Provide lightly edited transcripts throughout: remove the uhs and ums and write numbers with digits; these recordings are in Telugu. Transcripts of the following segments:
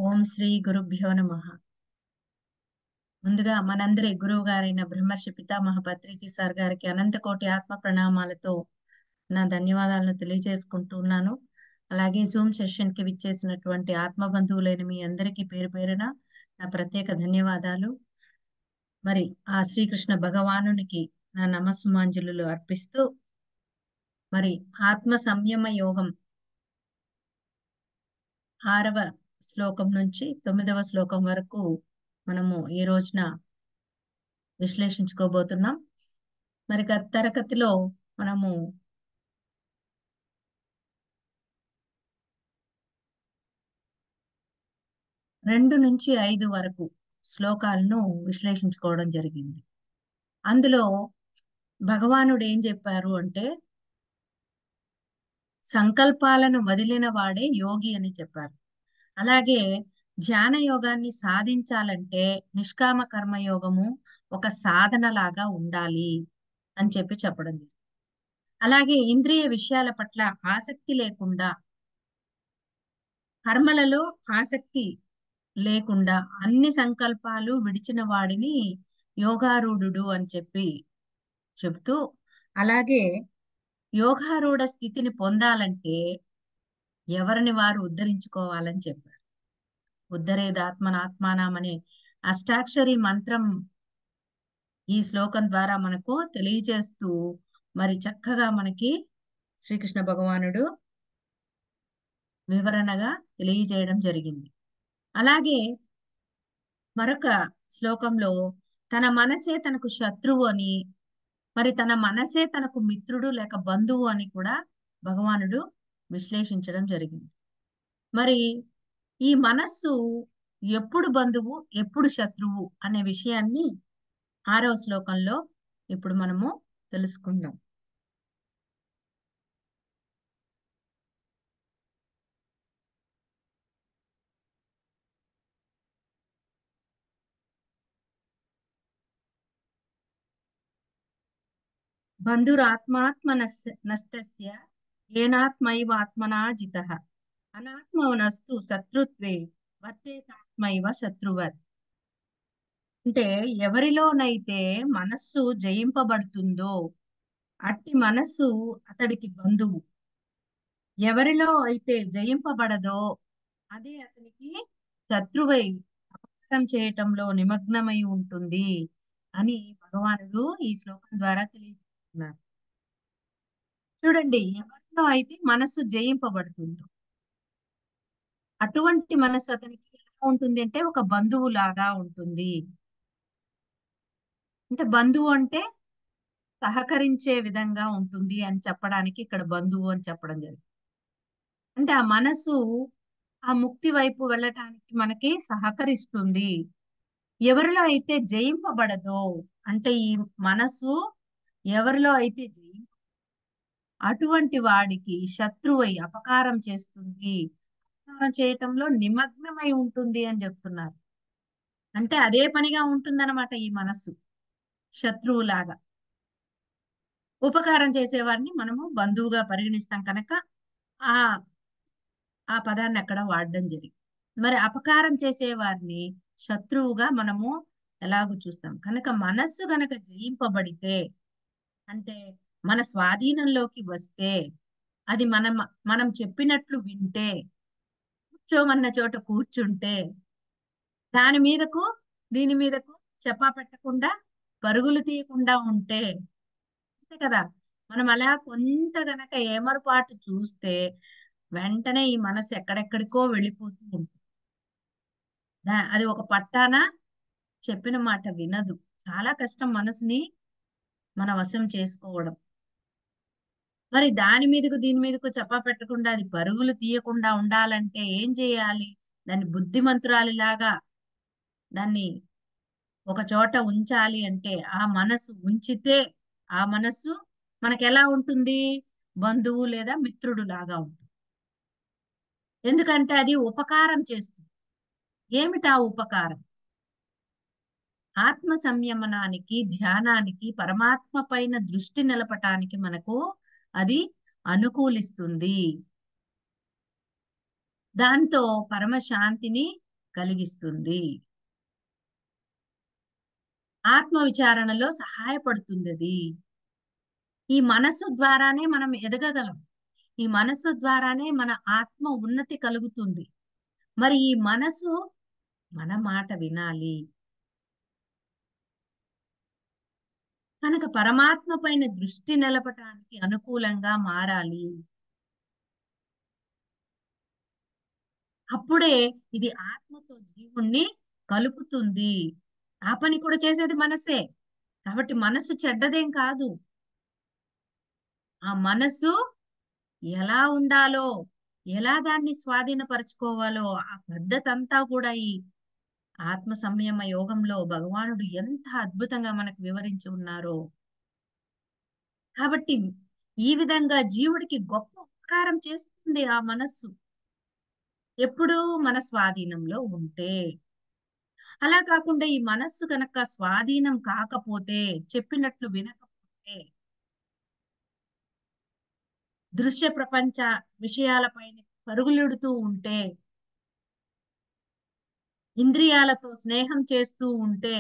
ఓం శ్రీ గురుభ్యో నమః. ముందుగా మనందరి గురువు గారైన బ్రహ్మర్షి పితామహ పత్రిజీ సార్ గారికి అనంత కోటి ఆత్మ ప్రణామాలతో నా ధన్యవాదాలను తెలియజేసుకుంటున్నాను. అలాగే జూమ్ సెషన్ కి విచ్చేసినటువంటి ఆత్మ బంధువులైన మీ అందరికీ పేరు పేరున నా ప్రత్యేక ధన్యవాదాలు. మరి ఆ శ్రీకృష్ణ భగవానునికి నా నమస్సుమాంజలులు అర్పిస్తూ మరి ఆత్మ సంయమ యోగం 6వ శ్లోకం నుంచి 9వ శ్లోకం వరకు మనము ఈ రోజున విశ్లేషించుకోబోతున్నాం. మరి గత తరగతిలో మనము 2 నుంచి 5 వరకు శ్లోకాలను విశ్లేషించుకోవడం జరిగింది. అందులో భగవానుడు ఏం చెప్పారు అంటే, సంకల్పాలను వదిలిన వాడే యోగి అని చెప్పారు. అలాగే ధ్యాన యోగాన్ని సాధించాలంటే నిష్కామ కర్మయోగము ఒక సాధనలాగా ఉండాలి అని చెప్పడం జరిగింది. అలాగే ఇంద్రియ విషయాల పట్ల ఆసక్తి లేకుండా, కర్మలలో ఆసక్తి లేకుండా అన్ని సంకల్పాలు విడిచిన వాడిని యోగారూఢుడు అని చెప్తూ, అలాగే యోగారూఢ స్థితిని పొందాలంటే ఎవరిని వారు ఉద్ధరించుకోవాలని చెప్పారు. ఉద్ధరేదాత్మనాత్మానం అనే అష్టాక్షరి మంత్రం ఈ శ్లోకం ద్వారా మనకు తెలియజేస్తూ మరి చక్కగా మనకి శ్రీకృష్ణ భగవానుడు వివరణగా తెలియజేయడం జరిగింది. అలాగే మరొక శ్లోకంలో తన మనసే తనకు శత్రువు అని, మరి తన మనసే తనకు మిత్రుడు లేక బంధువు అని కూడా భగవానుడు విశ్లేషించడం జరిగింది. మరి ఈ మనస్సు ఎప్పుడు బంధువు ఎప్పుడు శత్రువు అనే విషయాన్ని 6వ శ్లోకంలో ఇప్పుడు మనము తెలుసుకుందాం. బంధురాత్మాత్మ నస్తస్య ఏనాత్మైవ ఆత్మనా జితః అనాత్మవనస్తు శత్రుత్వే వర్తేతాత్మైవ శత్రువత్. అంటే ఎవరిలోనైతే మనస్సు జయింపబడుతుందో అట్టి మనస్సు అతడికి బంధువు, ఎవరిలో అయితే జయింపబడదో అదే అతనికి శత్రువై అపకారం చేయటంలో నిమగ్నమై ఉంటుంది అని భగవానుడు ఈ శ్లోకం ద్వారా తెలియజేస్తున్నారు. చూడండి, ఎవరిలో అయితే మనస్సు జయింపబడుతుందో అటువంటి మనస్సు అతనికి ఎలా ఉంటుంది అంటే ఒక బంధువు లాగా ఉంటుంది. అంటే బంధువు అంటే సహకరించే విధంగా ఉంటుంది అని చెప్పడానికి ఇక్కడ బంధువు అని చెప్పడం జరిగింది. అంటే ఆ మనసు ఆ ముక్తి వైపు వెళ్ళటానికి మనకి సహకరిస్తుంది. ఎవరిలో అయితే జయింపబడదో, అంటే ఈ మనసు ఎవరిలో అయితే అటువంటి వాడికి శత్రువై అపకారం చేస్తుంది, అపకారం చేయటంలో నిమగ్నమై ఉంటుంది అని చెప్తున్నారు. అంటే అదే పనిగా ఉంటుందన్నమాట ఈ మనస్సు, శత్రువులాగా. ఉపకారం చేసేవారిని మనము బంధువుగా పరిగణిస్తాం కనుక ఆ ఆ పదాన్ని అక్కడ వాడడం జరిగింది. మరి అపకారం చేసేవారిని శత్రువుగా మనము ఎలాగూ చూస్తాం కనుక మనస్సు గనక జయింపబడితే, అంటే మన స్వాధీనంలోకి వస్తే, అది మనం చెప్పినట్లు వింటే, కూర్చోమన్న చోట కూర్చుంటే, దాని మీదకు దీని మీదకు చెప్పా పెట్టకుండా పరుగులు తీయకుండా ఉంటే, అంతే కదా. మనం అలా కొంత గనక ఏమరపాటు చూస్తే వెంటనే ఈ మనసు ఎక్కడెక్కడికో వెళ్ళిపోతూ ఉంటుంది. అది ఒక పట్టాన చెప్పిన మాట వినదు. చాలా కష్టం మనసుని మన వశం చేసుకోవడం. మరి దాని మీదకు దీని మీదకు చెప్పా పెట్టకుండా అది పరుగులు తీయకుండా ఉండాలంటే ఏం చేయాలి? దాన్ని బుద్ధిమంతురాలిలాగా దాన్ని ఒక చోట ఉంచాలి అంటే, ఆ మనసు ఉంచితే ఆ మనస్సు మనకెలా ఉంటుంది? బంధువు లేదా మిత్రుడు లాగా ఉంటుంది. ఎందుకంటే అది ఉపకారం చేస్తుంది. ఏమిటా ఉపకారం? ఆత్మ సంయమనానికి, ధ్యానానికి, పరమాత్మ పైన దృష్టి నిలపటానికి మనకు అది అనుకూలిస్తుంది. దాంతో పరమశాంతిని కలిగిస్తుంది. ఆత్మ విచారణలో సహాయపడుతుంది అది. ఈ మనస్సు ద్వారానే మనం ఎదగగలం. ఈ మనస్సు ద్వారానే మన ఆత్మ ఉన్నతి కలుగుతుంది. మరి ఈ మనసు మన మాట వినాలి. కనుక పరమాత్మ పైన దృష్టి నిలపటానికి అనుకూలంగా మారాలి. అప్పుడే ఇది ఆత్మతో జీవుణ్ణి కలుపుతుంది. ఆ పని కూడా చేసేది మనసే. కాబట్టి మనస్సు చెడ్డదేం కాదు. ఆ మనస్సు ఎలా ఉండాలో, ఎలా దాన్ని స్వాధీనపరచుకోవాలో ఆ పద్ధతి అంతా కూడా ఈ ఆత్మ సంయమ యోగంలో భగవానుడు ఎంత అద్భుతంగా మనకు వివరించి ఉన్నారో. కాబట్టి ఈ విధంగా జీవుడికి గొప్ప ఉపకారం చేస్తుంది ఆ మనస్సు. ఎప్పుడూ మన స్వాధీనంలో ఉంటే. అలా కాకుండా ఈ మనస్సు కనుక స్వాధీనం కాకపోతే, చెప్పినట్లు వినకపోతే, దృశ్య ప్రపంచ విషయాలపైన పరుగులెడుతూ ఉంటే, ఇంద్రియాలతో స్నేహం చేస్తూ ఉంటే,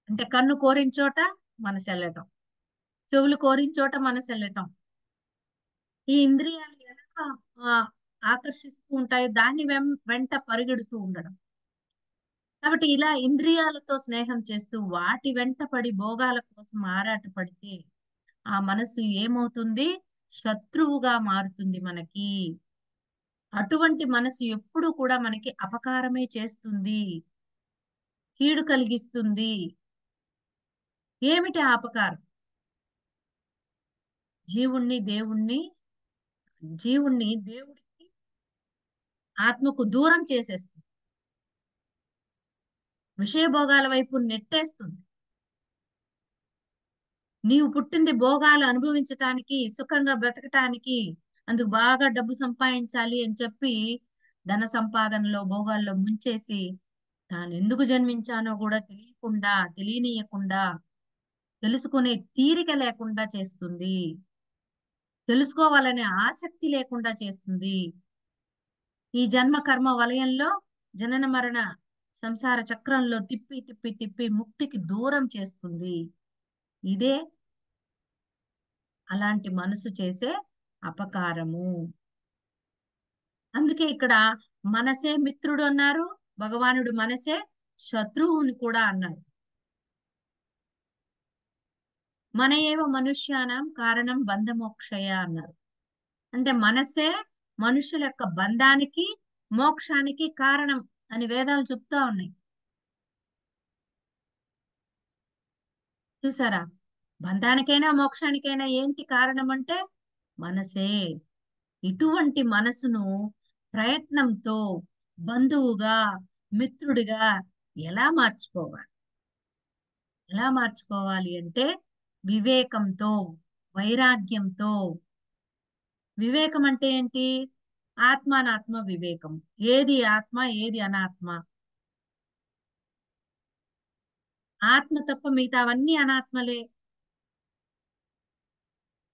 అంటే కన్ను కోరిన చోట మనసు వెళ్ళటం, చెవులు కోరిన చోట మనసు వెళ్ళటం, ఈ ఇంద్రియాలు ఎలా ఆ, ఆకర్షిస్తూ ఉంటాయో దాని వెంట పరిగెడుతూ ఉండడం. కాబట్టి ఇలా ఇంద్రియాలతో స్నేహం చేస్తూ వాటి వెంట పడి భోగాల కోసం ఆరాటపడితే ఆ మనసు ఏమవుతుంది? శత్రువుగా మారుతుంది మనకి. అటువంటి మనసు ఎప్పుడు కూడా మనకి అపకారమే చేస్తుంది, కీడు కలిగిస్తుంది. ఏమిటి ఆ అపకారం? జీవుణ్ణి దేవుణ్ణి జీవుణ్ణి దేవుడికి ఆత్మకు దూరం చేసేస్తుంది. విషయభోగాల వైపు నెట్టేస్తుంది. నీవు పుట్టింది భోగాలు అనుభవించటానికి, సుఖంగా బ్రతకటానికి, అందుకు బాగా డబ్బు సంపాదించాలి అని చెప్పి ధన సంపాదనలో భోగాల్లో ముంచేసి తాను ఎందుకు జన్మించానో కూడా తెలియకుండా, తెలియనీయకుండా, తెలుసుకునే తీరిక లేకుండా చేస్తుంది. తెలుసుకోవాలనే ఆసక్తి లేకుండా చేస్తుంది. ఈ జన్మ కర్మ వలయంలో జనన మరణ సంసార చక్రంలో తిప్పి తిప్పి తిప్పి ముక్తికి దూరం చేస్తుంది. ఇదే అలాంటి మనసు చేసే అపకారము. అందుకే ఇక్కడ మనసే మిత్రుడు అన్నారు, భగవానుడు మనసే శత్రువుని కూడా అన్నారు. మన ఏవ మనుష్యానం కారణం బంధమోక్షయ అన్నారు. అంటే మనసే మనుషుల యొక్క బంధానికి మోక్షానికి కారణం అని వేదాలు చెప్తా ఉన్నాయి. చూసారా? బంధానికైనా మోక్షానికైనా ఏంటి కారణం అంటే మనసే. ఇటువంటి మనసును ప్రయత్నంతో బంధువుగా, మిత్రుడిగా ఎలా మార్చుకోవాలి? ఎలా మార్చుకోవాలి అంటే వివేకంతో, వైరాగ్యంతో. వివేకం అంటే ఏంటి? ఆత్మానాత్మ వివేకం. ఏది ఆత్మ, ఏది అనాత్మ? ఆత్మ తప్ప మిగతావన్నీ అనాత్మలే.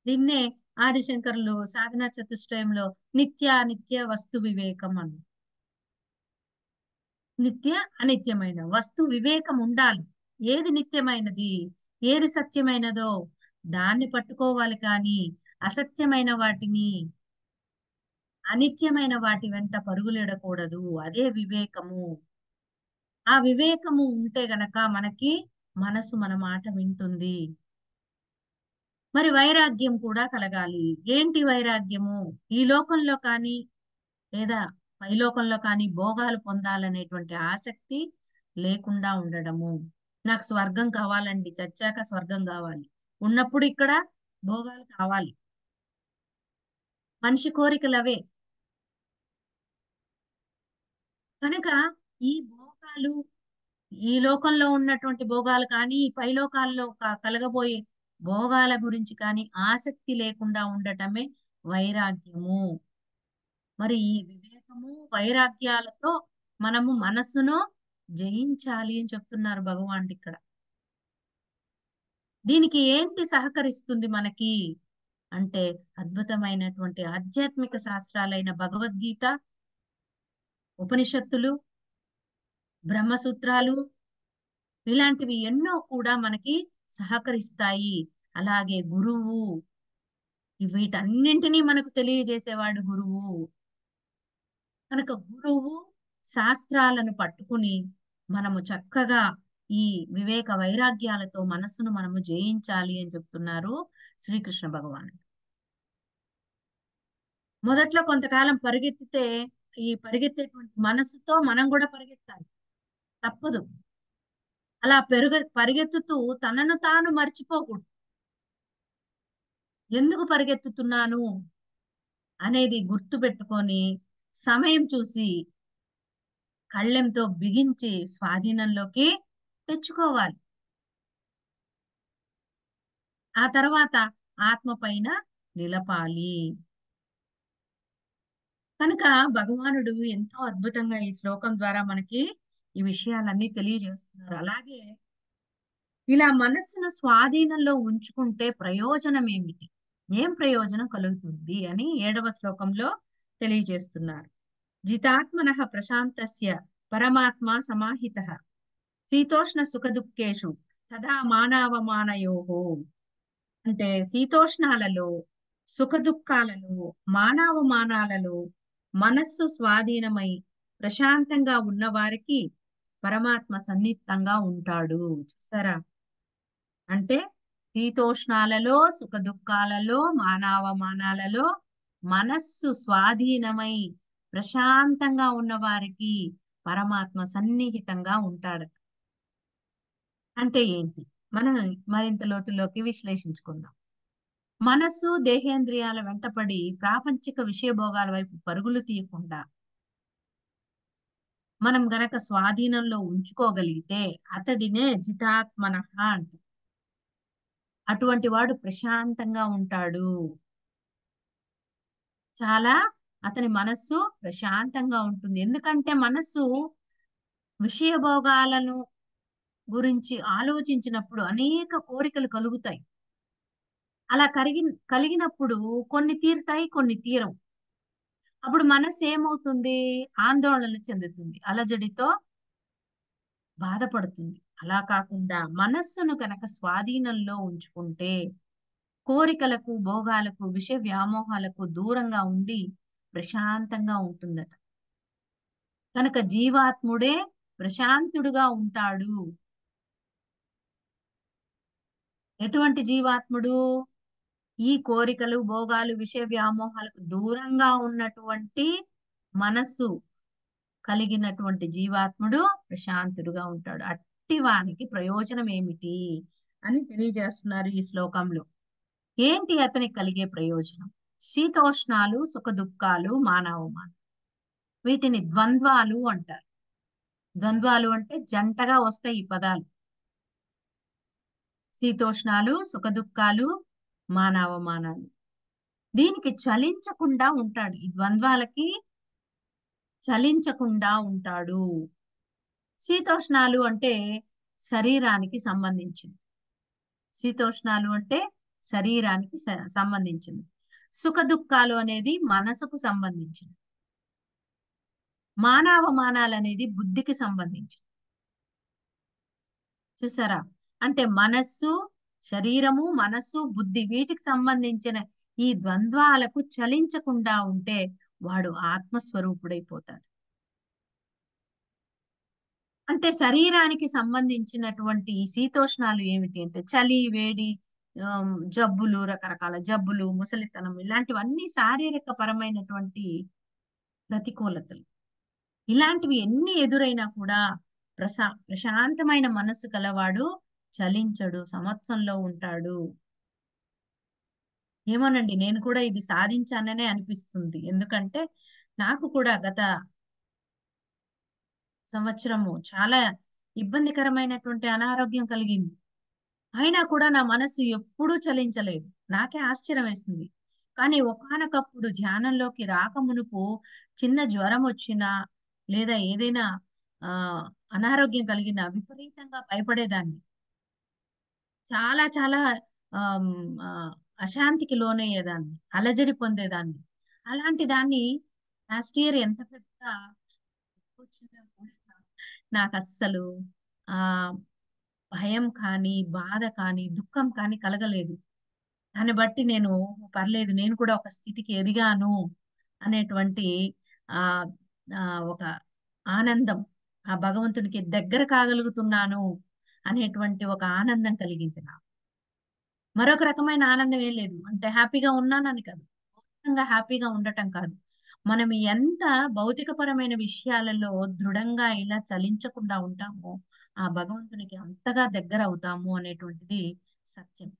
దీన్నే ఆదిశంకరులు సాధనా చతుష్టయంలో నిత్య అనిత్య వస్తు వివేకం అని. నిత్య అనిత్యమైన వస్తు వివేకం ఉండాలి. ఏది నిత్యమైనది, ఏది సత్యమైనదో దాన్ని పట్టుకోవాలి కానీ అసత్యమైన వాటిని, అనిత్యమైన వాటి వెంట పరుగులెడకూడదు. అదే వివేకము. ఆ వివేకము ఉంటే గనక మనకి మనసు మన మాట వింటుంది. మరి వైరాగ్యం కూడా కలగాలి. ఏంటి వైరాగ్యము? ఈ లోకంలో కానీ లేదా పైలోకంలో కానీ భోగాలు పొందాలనేటువంటి ఆసక్తి లేకుండా ఉండడము. నాకు స్వర్గం కావాలండి, చచ్చాక స్వర్గం కావాలి. ఉన్నప్పుడు ఇక్కడ భోగాలు కావాలి. మనిషి కోరికలు అవే. కనుక ఈ భోగాలు, ఈ లోకంలో ఉన్నటువంటి భోగాలు కానీ ఈ పైలోకాల్లో కలగబోయే భోగాల గురించి కానీ ఆసక్తి లేకుండా ఉండటమే వైరాగ్యము. మరి ఈ వివేకము వైరాగ్యాలతో మనము మనస్సును జయించాలి అని చెప్తున్నారు భగవానుడు ఇక్కడ. దీనికి ఏంటి సహకరిస్తుంది మనకి అంటే అద్భుతమైనటువంటి ఆధ్యాత్మిక శాస్త్రాలైన భగవద్గీత, ఉపనిషత్తులు, బ్రహ్మసూత్రాలు ఇలాంటివి ఎన్నో కూడా మనకి సహకరిస్తాయి. అలాగే గురువు, వీటన్నింటినీ మనకు తెలియజేసేవాడు గురువు. కనుక గురువు శాస్త్రాలను పట్టుకుని మనము చక్కగా ఈ వివేక వైరాగ్యాలతో మనస్సును మనము జయించాలి అని చెప్తున్నారు శ్రీకృష్ణ భగవానుడు. మొదట్లో కొంతకాలం పరిగెత్తితే ఈ పరిగెత్తేటువంటి మనసుతో మనం కూడా పరిగెత్తాలి, తప్పదు. అలా పరిగెత్తుతూ తనను తాను మర్చిపోకూడదు. ఎందుకు పరిగెత్తుతున్నాను అనేది గుర్తు పెట్టుకొని సమయం చూసి కళ్ళెంతో బిగించి స్వాధీనంలోకి తెచ్చుకోవాలి. ఆ తర్వాత ఆత్మ పైన నిలపాలి. కనుక భగవానుడు ఎంతో అద్భుతంగా ఈ శ్లోకం ద్వారా మనకి ఈ విషయాలన్నీ తెలియజేస్తున్నారు. అలాగే ఇలా మనస్సును స్వాధీనంలో ఉంచుకుంటే ప్రయోజనం ఏమిటి, ఏం ప్రయోజనం కలుగుతుంది అని 7వ శ్లోకంలో తెలియజేస్తున్నారు. జితాత్మనః ప్రశాంతస్య పరమాత్మ సమాహితః శీతోష్ణ సుఖ దుఃఖేషు తదా మానవమానయోహో. అంటే శీతోష్ణాలలో, సుఖ దుఃఖాలలో, మానవమానాలలో మనస్సు స్వాధీనమై ప్రశాంతంగా ఉన్నవారికి పరమాత్మ సన్నిహితంగా ఉంటాడు. చూసారా? అంటే శీతోష్ణాలలో, సుఖ దుఃఖాలలో, మానవమానాలలో మనస్సు స్వాధీనమై ప్రశాంతంగా ఉన్న వారికి పరమాత్మ సన్నిహితంగా ఉంటాడు. అంటే ఏంటి? మనం మరింత లోతుల్లోకి విశ్లేషించుకుందాం. మనస్సు దేహేంద్రియాల వెంటపడి ప్రాపంచిక విషయభోగాల వైపు పరుగులు తీయకుండా మనం గనక స్వాధీనంలో ఉంచుకోగలిగితే అతడినే జితాత్మనః అంటారు. అటువంటి వాడు ప్రశాంతంగా ఉంటాడు. చాలా అతని మనస్సు ప్రశాంతంగా ఉంటుంది. ఎందుకంటే మనస్సు విషయభోగాలను గురించి ఆలోచించినప్పుడు అనేక కోరికలు కలుగుతాయి. అలా కలిగినప్పుడు కొన్ని తీరుతాయి, కొన్ని తీరవు. అప్పుడు మనసు ఏమవుతుంది? ఆందోళన చెందుతుంది, అలజడితో బాధపడుతుంది. అలా కాకుండా మనస్సును కనుక స్వాధీనంలో ఉంచుకుంటే కోరికలకు, భోగాలకు, విషయ వ్యామోహాలకు దూరంగా ఉండి ప్రశాంతంగా ఉంటుందట. కనుక జీవాత్ముడే ప్రశాంతుడుగా ఉంటాడు. ఎటువంటి జీవాత్ముడు? ఈ కోరికలు, భోగాలు, విషయ వ్యామోహాలకు దూరంగా ఉన్నటువంటి మనస్సు కలిగినటువంటి జీవాత్ముడు ప్రశాంతుడుగా ఉంటాడు. అట్టి వానికి ప్రయోజనం ఏమిటి అని తెలియజేస్తున్నారు ఈ శ్లోకంలో. ఏంటి అతనికి కలిగే ప్రయోజనం? శీతోష్ణాలు, సుఖ దుఃఖాలు, మానవమానం, వీటిని ద్వంద్వాలు అంటారు. ద్వంద్వాలు అంటే జంటగా వస్తాయి ఈ పదాలు. శీతోష్ణాలు, సుఖ దుఃఖాలు, మానవమానాలు. దీనికి చలించకుండా ఉంటాడు. ఈ ద్వంద్వాలకి చలించకుండా ఉంటాడు. శీతోష్ణాలు అంటే శరీరానికి సంబంధించింది. శీతోష్ణాలు అంటే శరీరానికి సంబంధించింది. సుఖ దుఃఖాలు అనేది మనసుకు సంబంధించింది. మానవమానాలు అనేది బుద్ధికి సంబంధించింది. చూసారా? అంటే మనస్సు, శరీరము, మనస్సు, బుద్ధి వీటికి సంబంధించిన ఈ ద్వంద్వాలకు చలించకుండా ఉంటే వాడు ఆత్మస్వరూపుడైపోతాడు. అంటే శరీరానికి సంబంధించినటువంటి ఈ శీతోష్ణాలు ఏమిటి అంటే చలి, వేడి, జబ్బులు, రకరకాల జబ్బులు, ముసలితనం ఇలాంటివన్నీ శారీరక పరమైనటువంటి ప్రతికూలతలు. ఇలాంటివి ఎన్ని ఎదురైనా కూడా ప్రశాంతమైన మనస్సు కలవాడు చలించడు, సమత్వంలో ఉంటాడు. ఏమోనండి, నేను కూడా ఇది సాధించాననే అనిపిస్తుంది. ఎందుకంటే నాకు కూడా గత సంవత్సరము చాలా ఇబ్బందికరమైనటువంటి అనారోగ్యం కలిగింది. అయినా కూడా నా మనసు ఎప్పుడూ చలించలేదు. నాకే ఆశ్చర్యం వేసింది. కానీ ఒకానొకప్పుడు ధ్యానంలోకి రాకమునుపు చిన్న జ్వరం వచ్చినా లేదా ఏదైనా ఆ అనారోగ్యం కలిగిన విపరీతంగా భయపడేదాన్ని. చాలా చాలా ఆమ్, ఆ, అశాంతికి లోనయ్యేదాన్ని, అలజడి పొందేదాన్ని. అలాంటి దాన్ని లాస్ట్ ఇయర్ ఎంత పెద్ద వచ్చినా కూడా నాకు అస్సలు ఆ భయం కానీ, బాధ కానీ, దుఃఖం కానీ కలగలేదు. దాన్ని బట్టి నేను పర్లేదు, నేను కూడా ఒక స్థితికి ఎదిగాను అనేటువంటి ఆహ్, ఒక ఆనందం, ఆ భగవంతునికి దగ్గర కాగలుగుతున్నాను అనేటువంటి ఒక ఆనందం కలిగింది నాకు. మరొక రకమైన ఆనందం ఏం లేదు. అంటే హ్యాపీగా ఉన్నానని కాదు. భౌతికంగా హ్యాపీగా ఉండటం కాదు. మనం ఎంత భౌతికపరమైన విషయాలలో దృఢంగా ఇలా చలించకుండా ఉంటామో, ఆ భగవంతునికి అంతగా దగ్గరవుతాము అనేటువంటిది సత్యం.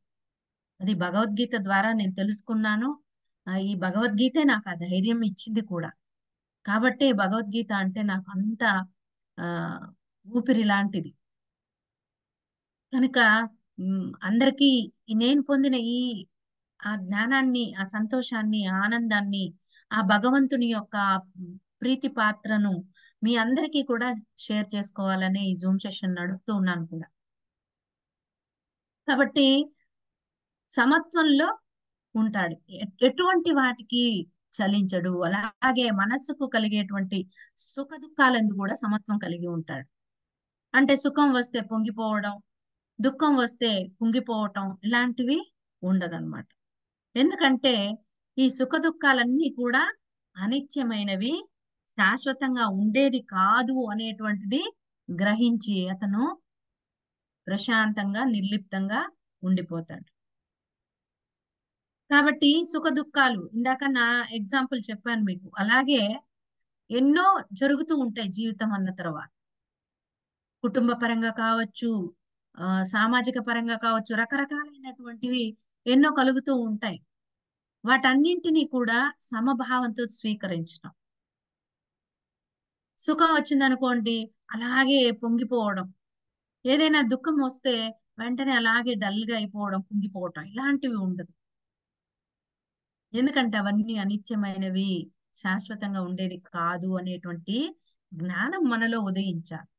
అది భగవద్గీత ద్వారా నేను తెలుసుకున్నాను. ఈ భగవద్గీతే నాకు ఆ ధైర్యం ఇచ్చింది కూడా. కాబట్టే భగవద్గీత అంటే నాకు అంత ఆహ్, ఊపిరి లాంటిది. కనుక అందరికీ నేను పొందిన ఆ జ్ఞానాన్ని, ఆ సంతోషాన్ని, ఆ ఆనందాన్ని, ఆ భగవంతుని యొక్క ప్రీతి పాత్రను మీ అందరికీ కూడా షేర్ చేసుకోవాలనే ఈ జూమ్ సెషన్ నడుపుతూ ఉన్నాను కూడా. కాబట్టి సమత్వంలో ఉంటాడు. ఎటువంటి వాటికి చలించడు. అలాగే మనస్సుకు కలిగేటువంటి సుఖ దుఃఖాలందు కూడా సమత్వం కలిగి ఉంటాడు. అంటే సుఖం వస్తే పొంగిపోవడం, దుఃఖం వస్తే కుంగిపోవటం ఇలాంటివి ఉండదన్నమాట. ఎందుకంటే ఈ సుఖ దుఃఖాలన్నీ కూడా అనిత్యమైనవి, శాశ్వతంగా ఉండేది కాదు అనేటువంటిది గ్రహించి అతను ప్రశాంతంగా, నిర్లిప్తంగా ఉండిపోతాడు. కాబట్టి సుఖ దుఃఖాలు ఇందాక నా ఎగ్జాంపుల్ చెప్పాను మీకు. అలాగే ఎన్నో జరుగుతూ ఉంటాయి జీవితం అన్న తర్వాత. కుటుంబ పరంగా కావచ్చు, సామాజిక పరంగా కావచ్చు, రకరకాలైనటువంటివి ఎన్నో కలుగుతూ ఉంటాయి. వాటన్నింటినీ కూడా సమభావంతో స్వీకరించడం. సుఖం వచ్చిందనుకోండి, అలాగే పొంగిపోవడం. ఏదైనా దుఃఖం వస్తే వెంటనే అలాగే డల్‌గా అయిపోవడం, కుంగిపోవటం ఇలాంటివి ఉండదు. ఎందుకంటే అవన్నీ అనిత్యమైనవి, శాశ్వతంగా ఉండేది కాదు అనేటువంటి జ్ఞానం మనలో ఉదయించాలి.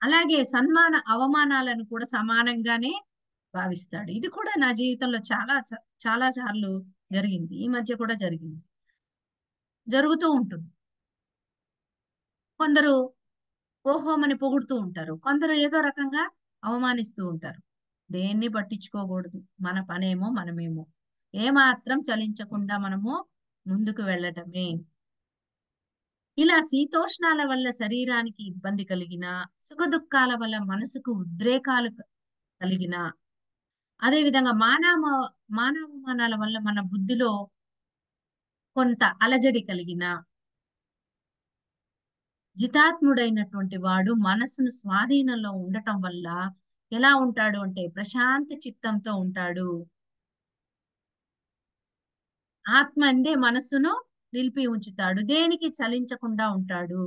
అలాగే సన్మాన, అవమానాలను కూడా సమానంగానే భావిస్తాడు. ఇది కూడా నా జీవితంలో చాలా సార్లు జరిగింది. ఈ మధ్య కూడా జరిగింది. జరుగుతూ ఉంటుంది. కొందరు ఓహోమని పొగుడుతూ ఉంటారు. కొందరు ఏదో రకంగా అవమానిస్తూ ఉంటారు. దేన్ని పట్టించుకోకూడదు. మన పనేమో మనమేమో. ఏమాత్రం చలించకుండా మనము ముందుకు వెళ్ళటమే. ఇలా శీతోష్ణాల వల్ల శరీరానికి ఇబ్బంది కలిగినా, సుఖదుఖాల వల్ల మనసుకు ఉద్రేకాలు కలిగినా, అదే విధంగా మానవమానాల వల్ల మన బుద్ధిలో కొంత అలజడి కలిగినా, జితాత్ముడైనటువంటి వాడు మనసును స్వాధీనంలో ఉండటం వల్ల ఎలా ఉంటాడు అంటే ప్రశాంత చిత్తంతో ఉంటాడు. ఆత్మ అందే మనస్సును నిలిపి ఉంచుతాడు. దేనికి చలించకుండా ఉంటాడు.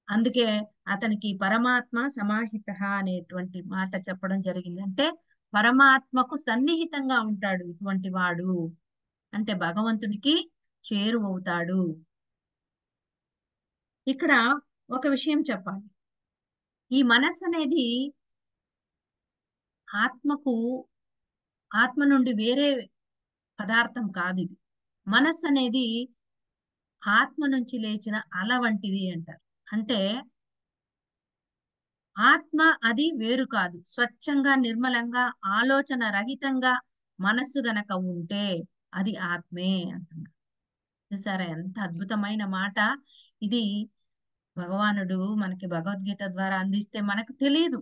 అందుకే అతనికి పరమాత్మ సమాహితః అనేటువంటి మాట చెప్పడం జరిగింది. అంటే పరమాత్మకు సన్నిహితంగా ఉంటాడు ఇటువంటి వాడు. అంటే భగవంతునికి చేరువవుతాడు. ఇక్కడ ఒక విషయం చెప్పాలి. ఈ మనస్సు అనేది ఆత్మకు ఆత్మ నుండి వేరే పదార్థం కాదిది. మనస్సు అనేది ఆత్మ నుంచి లేచిన అల వంటిది అంటారు. అంటే ఆత్మ అది వేరు కాదు. స్వచ్ఛంగా, నిర్మలంగా, ఆలోచన రహితంగా మనస్సు గనక ఉంటే అది ఆత్మే అంటున్నారు. చూసారా ఎంత అద్భుతమైన మాట. ఇది భగవానుడు మనకి భగవద్గీత ద్వారా అందిస్తే మనకు తెలియదు.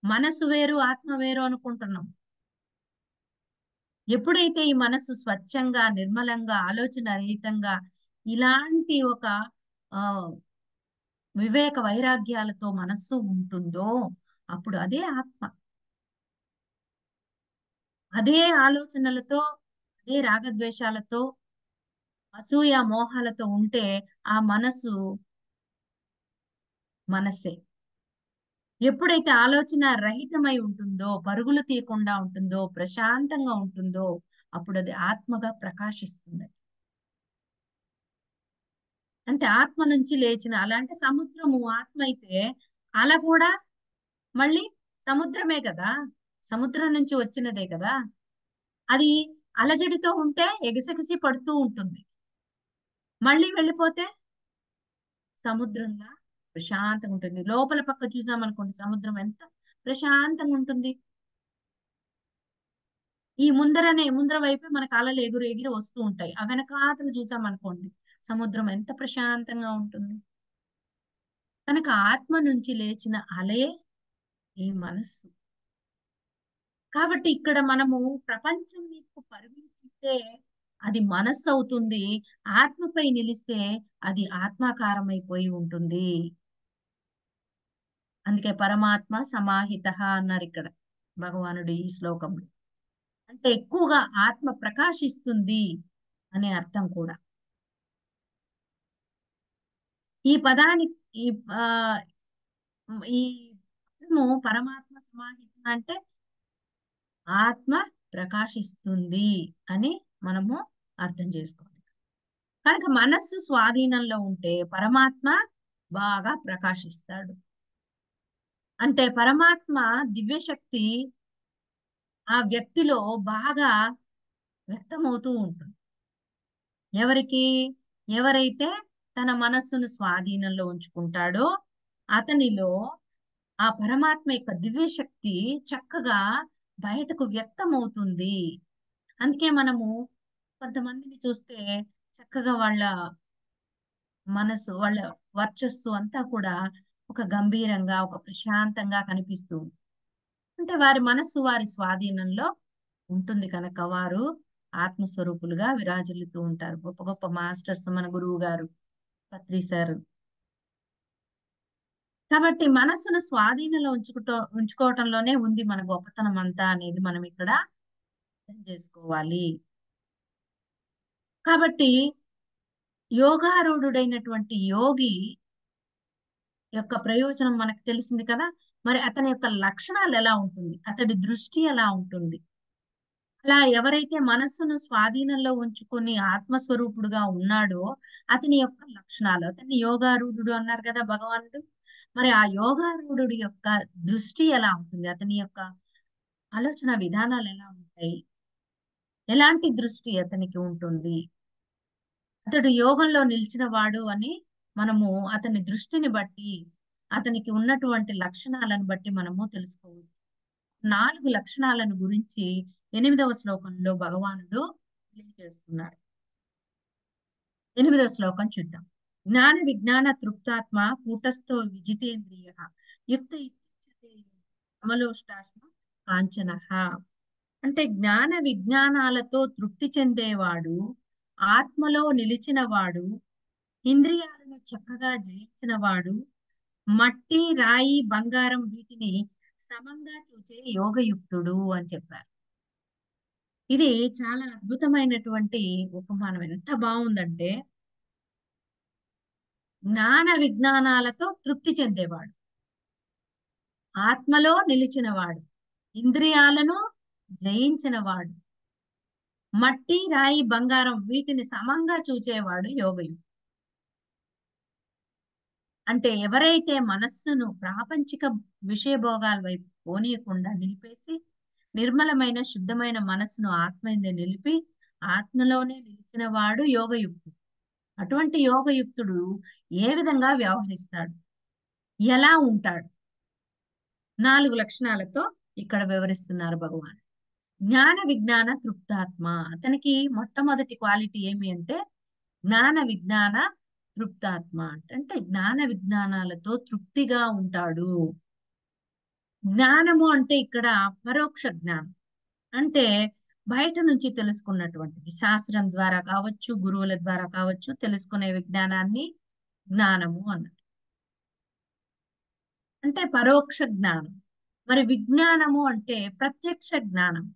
మనసు వేరు, ఆత్మ వేరు అనుకుంటున్నాం. ఎప్పుడైతే ఈ మనస్సు స్వచ్ఛంగా, నిర్మలంగా, ఆలోచన రహితంగా ఇలాంటి ఒక ఆహ్, వివేక వైరాగ్యాలతో మనస్సు ఉంటుందో అప్పుడు అదే ఆత్మ. అదే ఆలోచనలతో, అదే రాగద్వేషాలతో, అసూయ, మోహాలతో ఉంటే ఆ మనస్సు మనస్సే. ఎప్పుడైతే ఆలోచన రహితమై ఉంటుందో, పరుగులు తీయకుండా ఉంటుందో, ప్రశాంతంగా ఉంటుందో, అప్పుడు అది ఆత్మగా ప్రకాశిస్తుంది. అంటే ఆత్మ నుంచి లేచిన అల అంటే సముద్రము ఆత్మ అయితే, అల కూడా మళ్ళీ సముద్రమే కదా! సముద్రం నుంచి వచ్చినదే కదా! అది అలజడితో ఉంటే ఎగసెగసి పడుతూ ఉంటుంది. మళ్ళీ వెళ్ళిపోతే సముద్రంలా ప్రశాంతంగా ఉంటుంది. లోపల పక్క చూసామనుకోండి సముద్రం ఎంత ప్రశాంతంగా ఉంటుంది. ఈ ముందర వైపే మనకు అలలు ఎగురు ఎగిరి వస్తూ ఉంటాయి. ఆ వెనకాతలు చూసామనుకోండి సముద్రం ఎంత ప్రశాంతంగా ఉంటుంది. కనుక ఆత్మ నుంచి లేచిన అలే ఈ మనస్సు. కాబట్టి ఇక్కడ మనము ప్రపంచం మీకు పరుగులు తీస్తే అది మనస్సు అవుతుంది. ఆత్మపై నిలిస్తే అది ఆత్మాకారమైపోయి ఉంటుంది. అందుకే పరమాత్మ సమాహిత అన్నారు ఇక్కడ భగవానుడు ఈ శ్లోకంలో. అంటే ఎక్కువగా ఆత్మ ప్రకాశిస్తుంది అనే అర్థం కూడా. ఈ పదానికి ఈ ఆ ఈ పదము పరమాత్మ సమాహిత అంటే ఆత్మ ప్రకాశిస్తుంది అని మనము అర్థం చేసుకోవాలి. కనుక మనస్సు స్వాధీనంలో ఉంటే పరమాత్మ బాగా ప్రకాశిస్తాడు. అంటే పరమాత్మ దివ్యశక్తి ఆ వ్యక్తిలో బాగా వ్యక్తమవుతూ ఉంటుంది. ఎవరికి ఎవరైతే తన మనస్సును స్వాధీనంలో ఉంచుకుంటాడో అతనిలో ఆ పరమాత్మ యొక్క దివ్యశక్తి చక్కగా బయటకు వ్యక్తమవుతుంది. అందుకే మనము కొంతమందిని చూస్తే చక్కగా వాళ్ళ మనసు వాళ్ళ వర్చస్సు అంతా కూడా ఒక గంభీరంగా ఒక ప్రశాంతంగా కనిపిస్తూ ఉంటుంది. అంటే వారి మనస్సు వారి స్వాధీనంలో ఉంటుంది కనుక వారు ఆత్మస్వరూపులుగా విరాజిల్లుతూ ఉంటారు. గొప్ప గొప్ప మాస్టర్స్ మన గురువు గారు పత్రి సార్. కాబట్టి మనస్సును స్వాధీనంలో ఉంచుకోవటంలోనే ఉంది మన గొప్పతనం అంతా అనేది మనం ఇక్కడ అర్థం చేసుకోవాలి. కాబట్టి యోగారూఢుడైనటువంటి యోగి యొక్క ప్రయోజనం మనకు తెలిసింది కదా. మరి అతని యొక్క లక్షణాలు ఎలా ఉంటుంది, అతడి దృష్టి ఎలా ఉంటుంది. అలా ఎవరైతే మనస్సును స్వాధీనంలో ఉంచుకొని ఆత్మస్వరూపుడుగా ఉన్నాడో అతని యొక్క లక్షణాలు, అతన్ని యోగారూఢుడు అన్నారు కదా భగవానుడు. మరి ఆ యోగారూఢుడి యొక్క దృష్టి ఎలా ఉంటుంది, అతని యొక్క ఆలోచన విధానాలు ఎలా ఉంటాయి, ఎలాంటి దృష్టి అతనికి ఉంటుంది. అతడు యోగంలో నిలిచిన వాడు అని మనము అతని దృష్టిని బట్టి అతనికి ఉన్నటువంటి లక్షణాలను బట్టి మనము తెలుసుకోవచ్చు. 4 లక్షణాలను గురించి 8వ శ్లోకంలో భగవానుడు తెలియజేస్తున్నారు. 8వ శ్లోకం చూద్దాం. జ్ఞాన విజ్ఞాన తృప్తాత్మ కూటస్థో విజితేంద్రియ యుక్త ఇత్యుచ్యతే అమలోష్టాశ్మ కాంచన. అంటే జ్ఞాన విజ్ఞానాలతో తృప్తి చెందేవాడు, ఆత్మలో నిలిచినవాడు, ఇంద్రియాలను చక్కగా జయించినవాడు, మట్టి రాయి బంగారం వీటిని సమంగా చూచే యోగయుక్తుడు అని చెప్పారు. ఇది చాలా అద్భుతమైనటువంటి ఉపమానం. ఎంత బాగుందంటే జ్ఞాన విజ్ఞానాలతో తృప్తి చెందేవాడు, ఆత్మలో నిలిచినవాడు, ఇంద్రియాలను జయించినవాడు, మట్టి రాయి బంగారం వీటిని సమంగా చూచేవాడు యోగయుక్తుడు. అంటే ఎవరైతే మనస్సును ప్రాపంచిక విషయభోగాల వైపు పోనీయకుండా నిలిపేసి నిర్మలమైన శుద్ధమైన మనస్సును ఆత్మ మీద నిలిపి ఆత్మలోనే నిలిచిన వాడు యోగయుక్తుడు. అటువంటి యోగయుక్తుడు ఏ విధంగా వ్యవహరిస్తాడు, ఎలా ఉంటాడు, 4 లక్షణాలతో ఇక్కడ వివరిస్తున్నారు భగవాన్. జ్ఞాన విజ్ఞాన తృప్తాత్మ. అతనికి మొట్టమొదటి క్వాలిటీ ఏమి అంటే జ్ఞాన విజ్ఞాన తృప్తాత్మ. అంటే జ్ఞాన విజ్ఞానాలతో తృప్తిగా ఉంటాడు. జ్ఞానము అంటే ఇక్కడ పరోక్ష జ్ఞానం. అంటే బయట నుంచి తెలుసుకున్నటువంటిది, శాస్త్రం ద్వారా కావచ్చు, గురువుల ద్వారా కావచ్చు, తెలుసుకునే విజ్ఞానాన్ని జ్ఞానము అన్నారు. అంటే పరోక్ష జ్ఞానం. మరి విజ్ఞానము అంటే ప్రత్యక్ష జ్ఞానం.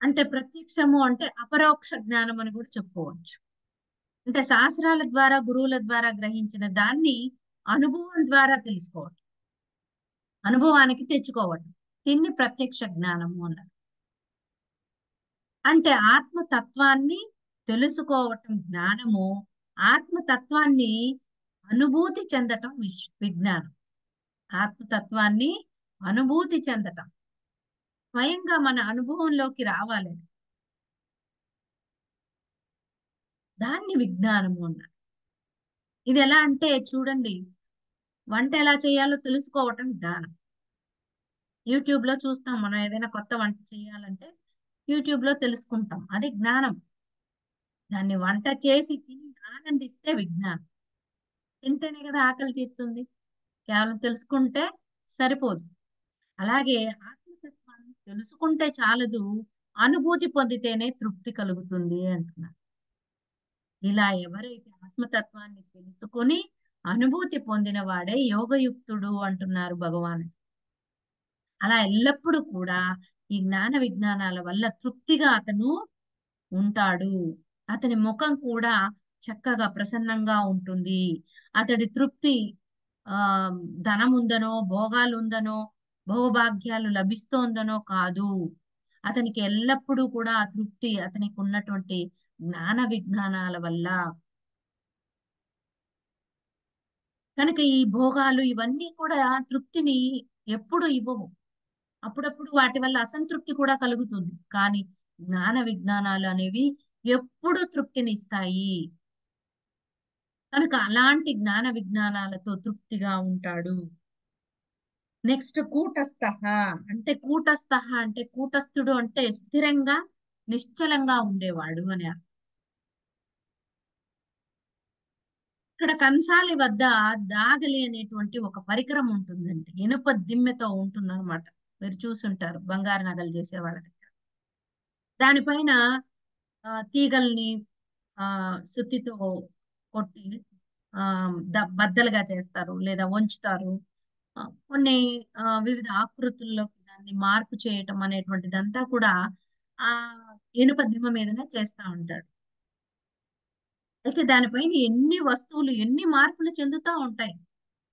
అంటే ప్రత్యక్షము అంటే అపరోక్ష జ్ఞానం అని కూడా చెప్పుకోవచ్చు. అంటే శాస్త్రాల ద్వారా గురువుల ద్వారా గ్రహించిన దాన్ని అనుభవం ద్వారా తెలుసుకోవటం, అనుభవానికి తెచ్చుకోవటం, దీన్ని ప్రత్యక్ష జ్ఞానము అన్నారు. అంటే ఆత్మతత్వాన్ని తెలుసుకోవటం జ్ఞానము, ఆత్మతత్వాన్ని అనుభూతి చెందటం విజ్ఞానం. ఆత్మతత్వాన్ని అనుభూతి చెందటం, స్వయంగా మన అనుభవంలోకి రావాలి, దాన్ని విజ్ఞానము అన్నారు. ఇది ఎలా అంటే చూడండి, వంట ఎలా చేయాలో తెలుసుకోవటం జ్ఞానం. యూట్యూబ్ లో చూస్తాం, మనం ఏదైనా కొత్త వంట చేయాలంటే యూట్యూబ్ లో తెలుసుకుంటాం, అది జ్ఞానం. దాన్ని వంట చేసి తిని ఆనందిస్తే విజ్ఞానం. తింటేనే కదా ఆకలి తీరుతుంది. కేవలం తెలుసుకుంటే సరిపోదు. అలాగే ఆత్మతత్వాన్ని తెలుసుకుంటే చాలదు, అనుభూతి పొందితేనే తృప్తి కలుగుతుంది అంటున్నారు. ఇలా ఎవరైతే ఆత్మతత్వాన్ని తెలుసుకొని అనుభూతి పొందిన వాడే యోగయుక్తుడు అంటున్నారు భగవాను. అలా ఎల్లప్పుడూ కూడా ఈ జ్ఞాన విజ్ఞానాల వల్ల తృప్తిగా అతను ఉంటాడు. అతని ముఖం కూడా చక్కగా ప్రసన్నంగా ఉంటుంది. అతడి తృప్తి ఆ ధనం ఉందనో, భోగాలు ఉందనో, భోగభాగ్యాలు లభిస్తోందనో కాదు. అతనికి ఎల్లప్పుడూ కూడా ఆ తృప్తి అతనికి ఉన్నటువంటి జ్ఞాన విజ్ఞానాల వల్ల. కనుక ఈ భోగాలు ఇవన్నీ కూడా తృప్తిని ఎప్పుడు ఇవ్వవు. అప్పుడప్పుడు వాటి వల్ల అసంతృప్తి కూడా కలుగుతుంది. కానీ జ్ఞాన విజ్ఞానాలు అనేవి ఎప్పుడు తృప్తిని ఇస్తాయి. కనుక అలాంటి జ్ఞాన విజ్ఞానాలతో తృప్తిగా ఉంటాడు. నెక్స్ట్ కూటస్థ. అంటే కూటస్థుడు అంటే స్థిరంగా నిశ్చలంగా ఉండేవాడు అని అర్థం. ఇక్కడ కంసాలి వద్ద దాగలి అనేటువంటి ఒక పరికరం ఉంటుందండి, ఇనుప దిమ్మెతో ఉంటుందన్నమాట. మీరు చూసుంటారు బంగారు నగలు చేసే వాళ్ళ దగ్గర. దానిపైన తీగల్ని సుత్తితో కొట్టి ఆ బద్దలుగా చేస్తారు లేదా వంచుతారు. కొన్ని వివిధ ఆకృతుల్లో దాన్ని మార్పు చేయటం అనేటువంటిదంతా కూడా ఆ ఇనుప దిమ్మ మీదనే చేస్తా ఉంటాడు. అయితే దానిపైన ఎన్ని వస్తువులు ఎన్ని మార్పులు చెందుతా ఉంటాయి,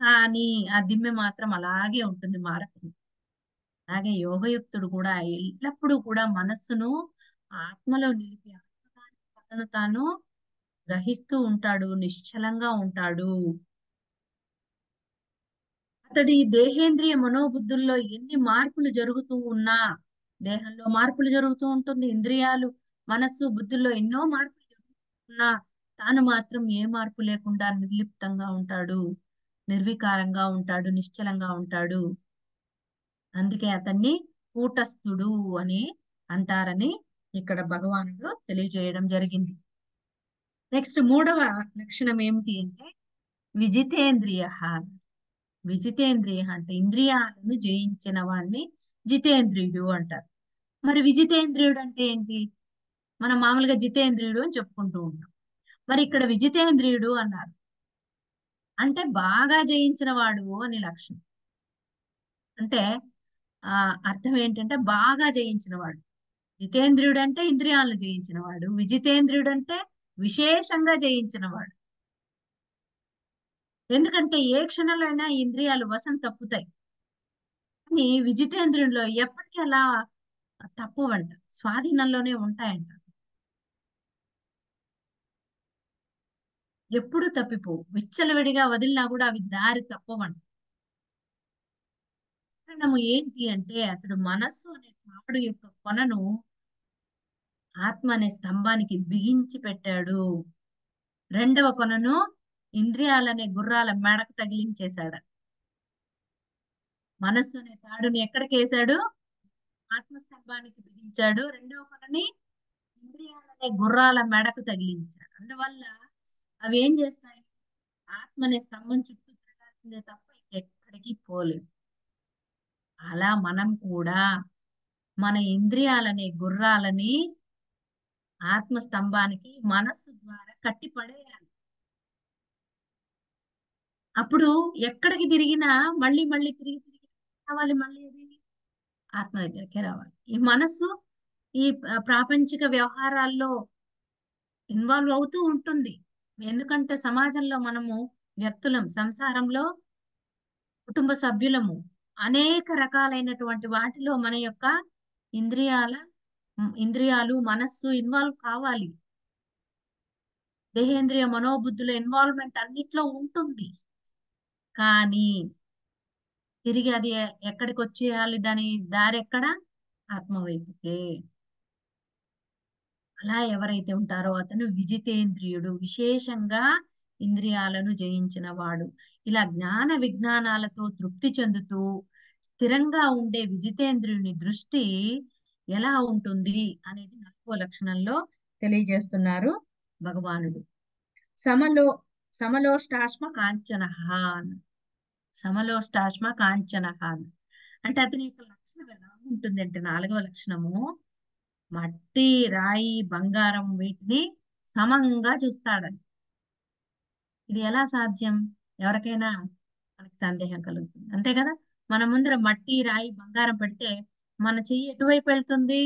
కానీ ఆ దిమ్మె మాత్రం అలాగే ఉంటుంది, మారకుండా. అలాగే యోగయుక్తుడు కూడా ఎల్లప్పుడూ కూడా మనస్సును ఆత్మలో నిలిపి తనను తాను గ్రహిస్తూ ఉంటాడు, నిశ్చలంగా ఉంటాడు. అతడి దేహేంద్రియ మనోబుద్ధుల్లో ఎన్ని మార్పులు జరుగుతూ ఉన్నా, దేహంలో మార్పులు జరుగుతూ ఉంటుంది, ఇంద్రియాలు మనస్సు బుద్ధుల్లో ఎన్నో మార్పులు జరుగుతున్నా తాను మాత్రం ఏ మార్పు లేకుండా నిర్లిప్తంగా ఉంటాడు, నిర్వికారంగా ఉంటాడు, నిశ్చలంగా ఉంటాడు. అందుకే అతన్ని కూటస్థుడు అని అంటారని ఇక్కడ భగవానుడు తెలియజేయడం జరిగింది. నెక్స్ట్ మూడవ లక్షణం ఏమిటి అంటే విజితేంద్రియ. విజితేంద్రియ అంటే ఇంద్రియాలను జయించిన వాడిని జితేంద్రియుడు అంటారు. మరి విజితేంద్రియుడు అంటే ఏంటి? మనం మామూలుగా జితేంద్రియుడు అని చెప్పుకుంటూ ఉంటాం. మరి ఇక్కడ విజితేంద్రియుడు అన్నారు అంటే బాగా జయించిన వాడు అని లక్షణం. అంటే అర్థం ఏంటంటే బాగా జయించిన వాడు. జితేంద్రియుడు అంటే ఇంద్రియాలను జయించిన వాడు, విజితేంద్రియుడు అంటే విశేషంగా జయించిన వాడు. ఎందుకంటే ఏ క్షణంలో అయినా ఇంద్రియాలు వశం తప్పుతాయి, కానీ విజితేంద్రియంలో ఎప్పటికీ అలా తప్పవంట, స్వాధీనంలోనే ఉంటాయంట. ఎప్పుడు తప్పిపోవు, విచ్చలవిడిగా వదిలినా కూడా అవి దారి తప్పవంట. కారణము ఏంటి అంటే అతడు మనస్సు అనే తాడు యొక్క కొనను ఆత్మ అనే స్తంభానికి బిగించి పెట్టాడు. రెండవ కొనను ఇంద్రియాలనే గుర్రాల మెడకు తగిలించేశాడు. మనస్సు అనే తాడుని ఎక్కడికి వేశాడు? ఆత్మస్తంభానికి బిగించాడు. రెండవ కొనని ఇంద్రియాలనే గుర్రాల మెడకు తగిలించాడు. అందువల్ల అవి ఏం చేస్తాయి? ఆత్మ అనే స్తంభం చుట్టూ తిరగాల్సిందే తప్ప ఎక్కడికి పోలేదు. అలా మనం కూడా మన ఇంద్రియాలనే గుర్రాలని ఆత్మస్తంభానికి మనస్సు ద్వారా కట్టి పడేయాలి. అప్పుడు ఎక్కడికి తిరిగినా మళ్ళీ మళ్ళీ తిరిగి తిరిగి రావాలి, మళ్ళీ అది ఆత్మ దగ్గరికే రావాలి. ఈ మనస్సు ఈ ప్రాపంచిక వ్యవహారాల్లో ఇన్వాల్వ్ అవుతూ ఉంటుంది. ఎందుకంటే సమాజంలో మనము వ్యక్తులం, సంసారంలో కుటుంబ సభ్యులము, అనేక రకాలైనటువంటి వాటిలో మన యొక్క ఇంద్రియాల ఇంద్రియాలు మనస్సు ఇన్వాల్వ్ కావాలి. దేహేంద్రియ మనోబుద్ధుల ఇన్వాల్వ్మెంట్ అన్నిట్లో ఉంటుంది. కానీ తిరిగి అది ఎక్కడికి వచ్చేయాలి, దాని దారి ఎక్కడ? ఆత్మవైపుకే. అలా ఎవరైతే ఉంటారో అతను విజితేంద్రియుడు, విశేషంగా ఇంద్రియాలను జయించిన వాడు. ఇలా జ్ఞాన విజ్ఞానాలతో తృప్తి చెందుతూ స్థిరంగా ఉండే విజితేంద్రియుని దృష్టి ఎలా ఉంటుంది అనేది 4వ లక్షణంలో తెలియజేస్తున్నారు భగవానుడు. సమలో సమలోష్టాశ్మ కాంచన, సమలోష్టాశ్మ కాంచన. అంటే అతని యొక్క లక్షణం ఎలా ఉంటుంది అంటే 4వ లక్షణము మట్టి, రాయి, బంగారం వీటిని సమంగా చూస్తాడని. ఇది ఎలా సాధ్యం? ఎవరికైనా మనకి సందేహం కలుగుతుంది, అంతే కదా. మన ముందర మట్టి, రాయి, బంగారం పెడితే మన చెయ్యి ఎటువైపు వెళ్తుంది?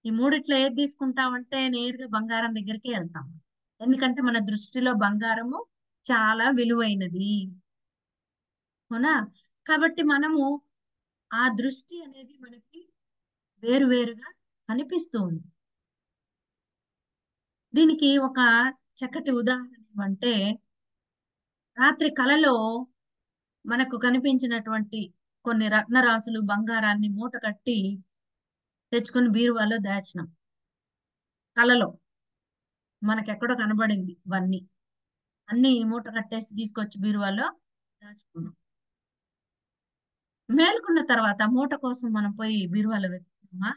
ఈ మూడిట్లో ఏది తీసుకుంటామంటే నేరుగా బంగారం దగ్గరికి వెళ్తాం. ఎందుకంటే మన దృష్టిలో బంగారము చాలా విలువైనది, అవునా? కాబట్టి మనము ఆ దృష్టి అనేది మనకి వేరువేరుగా కనిపిస్తూ ఉంది. దీనికి ఒక చక్కటి ఉదాహరణ ఏమంటే, రాత్రి కలలో మనకు కనిపించినటువంటి కొన్ని రత్నరాసులు బంగారాన్ని మూట కట్టి తెచ్చుకొని బీరువాలో దాచినాం. కలలో మనకెక్కడో కనబడింది ఇవన్నీ, అన్ని మూట కట్టేసి తీసుకొచ్చి బీరువాలో దాచుకున్నాం. మేలుకున్న తర్వాత మూట కోసం మనం పోయి బీరువాలో వెతుకుతామా?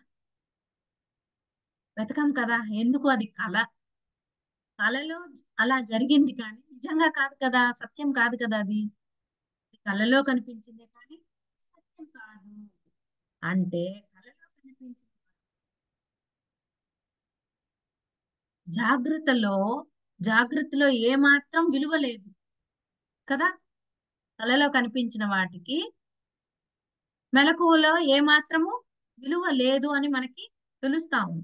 వెతకం కదా. ఎందుకు? అది కళ. కళలో అలా జరిగింది కానీ నిజంగా కాదు కదా, సత్యం కాదు కదా. అది కళలో కనిపించిందే కానీ సత్యం కాదు. అంటే కళలో కనిపించింది జాగ్రత్తలో, జాగ్రత్తలో ఏమాత్రం విలువ లేదు కదా. కళలో కనిపించిన వాటికి మెలకువలో ఏమాత్రము విలువ లేదు అని మనకి తెలుస్తాము.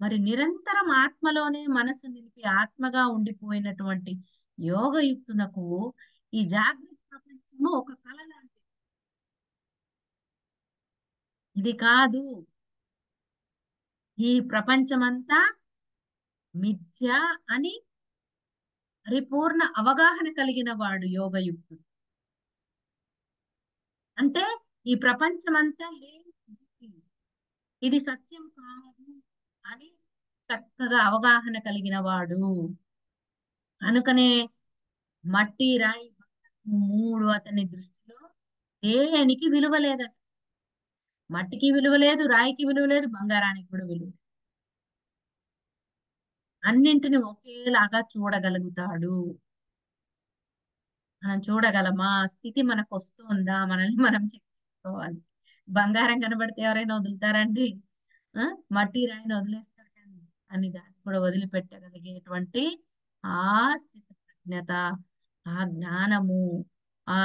మరి నిరంతరం ఆత్మలోనే మనసు నిలిపి ఆత్మగా ఉండిపోయినటువంటి యోగయుక్తునకు ఈ జాగ్రత్త ప్రపంచము ఒక కళ లాంటిది. ఇది కాదు, ఈ ప్రపంచమంతా మిథ్య అని పరిపూర్ణ అవగాహన కలిగిన వాడు యోగయుక్తుడు. అంటే ఈ ప్రపంచమంతా లేని, ఇది సత్యం కాదు అని చక్కగా అవగాహన కలిగిన వాడు. అనుకనే మట్టి, రాయి, మూడు అతని దృష్టిలో దేనికి విలువ లేదట. మట్టికి విలువ లేదు, రాయికి విలువ లేదు, బంగారానికి కూడా విలువ లేదు. అన్నింటిని ఒకేలాగా చూడగలుగుతాడు. మనం చూడగలమా? స్థితి మనకు వస్తుందా? మనల్ని మనం చెక్ చేసుకోవాలి. బంగారం కనబడితే ఎవరైనా వదులుతారండి? ఆ మట్టి రాయిని వదిలేస్తారు కానీ అని దాన్ని కూడా వదిలిపెట్టగలిగేటువంటి ఆ స్థితి ప్రజ్ఞత, ఆ జ్ఞానము, ఆ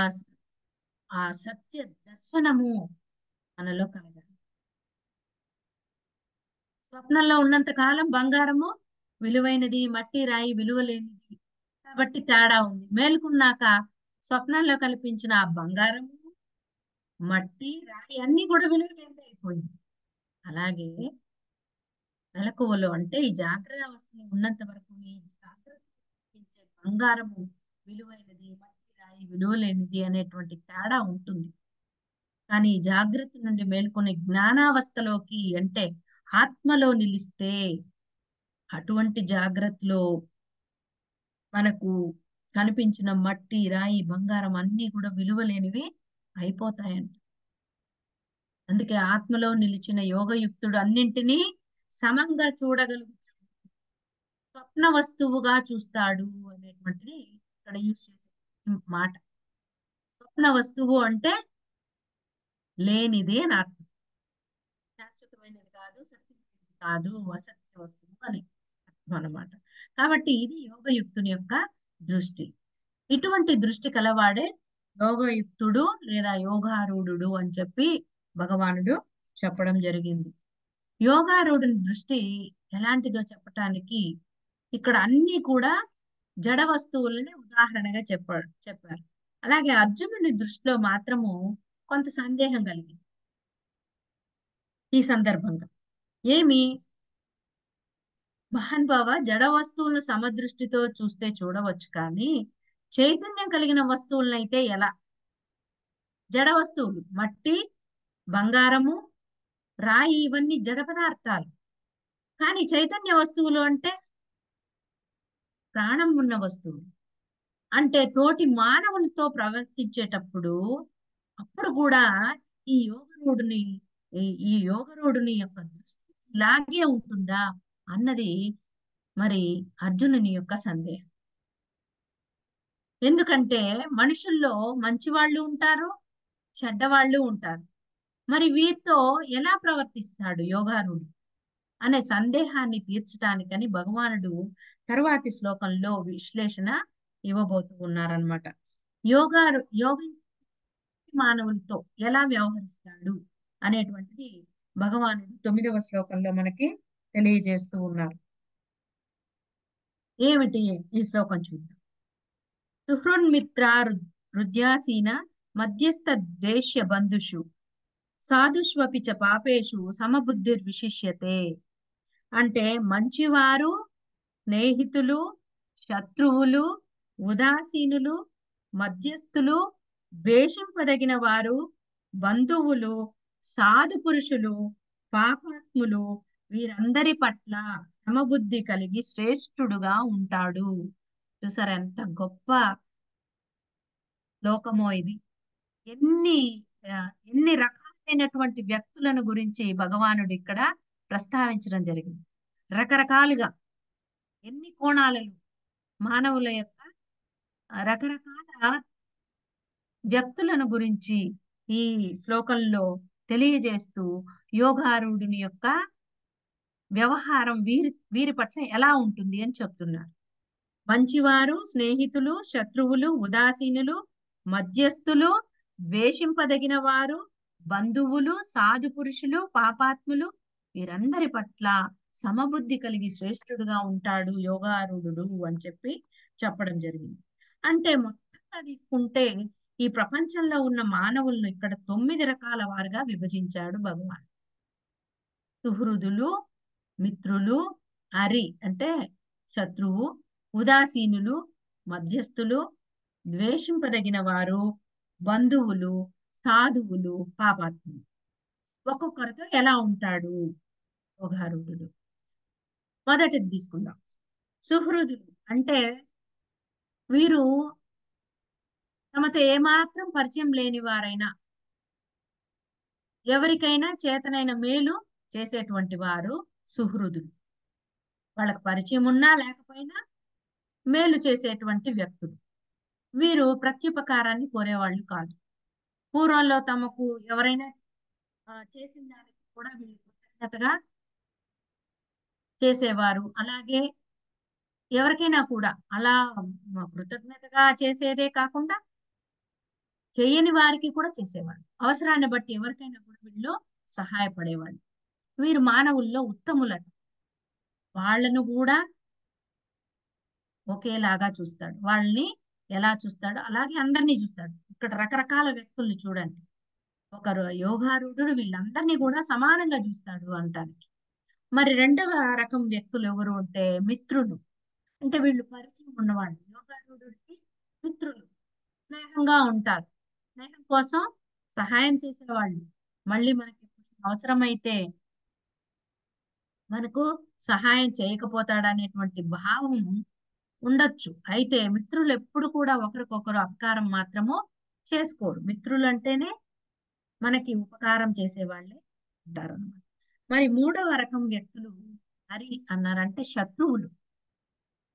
ఆ సత్య దర్శనము మనలో కలగాలి. స్వప్నంలో ఉన్నంత కాలం బంగారము విలువైనది, మట్టి రాయి విలువలేనిది. కాబట్టి తేడా ఉంది. మేలుకున్నాక స్వప్నంలో కల్పించిన ఆ బంగారము, మట్టి, రాయి అన్ని కూడా విలువలేనిది అయిపోయింది. అలాగే మెలకువలో అంటే ఈ జాగ్రత్త అవస్థలో ఉన్నంత వరకు ఈ జాగ్రత్త కల్పించే బంగారము విలువైనది, మట్టి, రాయి విలువలేనిది అనేటువంటి తేడా ఉంటుంది. కానీ ఈ జాగ్రత్త నుండి మేల్కొనే జ్ఞానావస్థలోకి అంటే ఆత్మలో నిలిస్తే అటువంటి జాగ్రత్తలో మనకు కనిపించిన మట్టి, రాయి, బంగారం అన్ని కూడా విలువలేనివి అయిపోతాయంట. అందుకే ఆత్మలో నిలిచిన యోగయుక్తుడు అన్నింటినీ సమంగా చూడగలుగుతాడు, స్వప్న వస్తువుగా చూస్తాడు అనేటువంటిది ఇక్కడ యూజ్ చేసే మాట. స్వప్న వస్తువు అంటే లేనిది అని అర్థం. శాశ్వతమైనది కాదు, సత్యమైనది కాదు, అసత్య వస్తువు అని అర్థం అన్నమాట. కాబట్టి ఇది యోగయుక్తుని యొక్క దృష్టి. ఇటువంటి దృష్టి కలవాడే యోగయుక్తుడు లేదా యోగారూఢుడు అని చెప్పి భగవానుడు చెప్పడం జరిగింది. యోగారూఢుని దృష్టి ఎలాంటిదో చెప్పటానికి ఇక్కడ అన్ని కూడా జడ వస్తువులని ఉదాహరణగా చెప్పారు. అలాగే అర్జునుని దృష్టిలో మాత్రము కొంత సందేహం కలిగింది ఈ సందర్భంగా. ఏమి? మహానుభావ, జడ వస్తువులను సమదృష్టితో చూస్తే చూడవచ్చు కానీ చైతన్యం కలిగిన వస్తువులనైతే ఎలా? జడ వస్తువులు మట్టి, బంగారము, రాయి ఇవన్నీ జడ పదార్థాలు. కానీ చైతన్య వస్తువులు అంటే ప్రాణం ఉన్న వస్తువులు. అంటే తోటి మానవులతో ప్రవర్తించేటప్పుడు అప్పుడు కూడా ఈ యోగరుడిని ఈ యోగరుడిని యొక్క దృష్టి ఇలాగే ఉంటుందా అన్నది మరి అర్జునుని యొక్క సందేహం. ఎందుకంటే మనుషుల్లో మంచి వాళ్ళు ఉంటారు, చెడ్డవాళ్ళు ఉంటారు. మరి వీరితో ఎలా ప్రవర్తిస్తాడు యోగారుడు అనే సందేహాన్ని తీర్చడానికని భగవానుడు తరువాతి శ్లోకంలో విశ్లేషణ ఇవ్వబోతూ ఉన్నారనమాట. యోగ మానవులతో ఎలా వ్యవహరిస్తాడు అనేటువంటిది భగవానుడు 9వ శ్లోకంలో మనకి తెలియజేస్తూ ఉన్నారు. ఏమిటి ఈ శ్లోకం చూద్దాం. సుహృన్మిత్ర హృద్యాసీన మధ్యస్థ ద్వేష్య బంధుషు సాధుష్వపి చ పాపేషు సమబుద్ధిర్విశిష్యతే. అంటే మంచివారు, స్నేహితులు, శత్రువులు, ఉదాసీనులు, మధ్యస్థులు, ద్వేషింపదగిన వారు, బంధువులు, సాధు పురుషులు, పాపాత్ములు వీరందరి పట్ల సమబుద్ధి కలిగి శ్రేష్ఠుడుగా ఉంటాడు. చూసారా ఎంత గొప్ప లోకమో ఇది. ఎన్ని ఎన్ని రకాలైనటువంటి వ్యక్తులను గురించి భగవానుడు ఇక్కడ ప్రస్తావించడం జరిగింది. రకరకాలుగా ఎన్ని కోణాలలో మానవుల యొక్క రకరకాల వ్యక్తులను గురించి ఈ శ్లోకంలో తెలియజేస్తూ యోగారూఢుని యొక్క వ్యవహారం వీరి పట్ల ఎలా ఉంటుంది అని చెప్తున్నారు. మంచివారు, స్నేహితులు, శత్రువులు, ఉదాసీనులు, మధ్యస్థులు, ద్వేషింపదగిన వారు, బంధువులు, సాధు పురుషులు, పాపాత్ములు వీరందరి పట్ల సమబుద్ధి కలిగి శ్రేష్ఠుడుగా ఉంటాడు యోగారూఢుడు అని చెప్పడం జరిగింది. అంటే మొత్తంగా తీసుకుంటే ఈ ప్రపంచంలో ఉన్న మానవులను ఇక్కడ 9 రకాల వారుగా విభజించాడు భగవాన్. సుహృదులు, మిత్రులు, అరి అంటే శత్రువు, ఉదాసీనులు, మధ్యస్థులు, ద్వేషింపదగిన వారు, బంధువులు, సాధువులు, పాపాత్ములు. ఒక్కొక్కరితో ఎలా ఉంటాడు యోగారూఢుడు. మొదటిది తీసుకుందాం. సుహృదులు అంటే వీరు తమతో ఏమాత్రం పరిచయం లేని వారైనా ఎవరికైనా చేతనైన మేలు చేసేటువంటి వారు సుహృదులు. వాళ్ళకి పరిచయం ఉన్నా లేకపోయినా మేలు చేసేటువంటి వ్యక్తులు. వీరు ప్రత్యుపకారాన్ని కోరేవాళ్ళు కాదు. పూర్వంలో తమకు ఎవరైనా చేసిన దానికి కూడా వీళ్ళు కృతజ్ఞతగా చేసేవారు. అలాగే ఎవరికైనా కూడా అలా కృతజ్ఞతగా చేసేదే కాకుండా చేయని వారికి కూడా చేసేవాళ్ళు. అవసరాన్ని బట్టి ఎవరికైనా కూడా వీళ్ళు సహాయపడేవాళ్ళు. వీరు మానవుల్లో ఉత్తములట. వాళ్ళను కూడా ఒకేలాగా చూస్తాడు. వాళ్ళని ఎలా చూస్తాడో అలాగే అందరినీ చూస్తాడు. ఇక్కడ రకరకాల వ్యక్తుల్ని చూడండి. ఒకరు యోగారూఢుడు వీళ్ళందరినీ కూడా సమానంగా చూస్తాడు అంటానికి. మరి రెండవ రకం వ్యక్తులు ఎవరు అంటే మిత్రులు. అంటే వీళ్ళు పరిచయం ఉన్నవాళ్ళు. యోగారూఢుడికి మిత్రులు స్నేహంగా ఉంటారు. స్నేహం కోసం సహాయం చేసేవాళ్ళు. మళ్ళీ మనకి అవసరమైతే మనకు సహాయం చేయకపోతాడనేటువంటి భావం ఉండొచ్చు. అయితే మిత్రులు ఎప్పుడు కూడా ఒకరికొకరు అపకారం మాత్రము చేసుకోరు. మిత్రులు అంటేనే మనకి ఉపకారం చేసేవాళ్ళే ఉంటారు అన్నమాట. మరి మూడవ రకం వ్యక్తులు హరి అన్నారంటే శత్రువులు.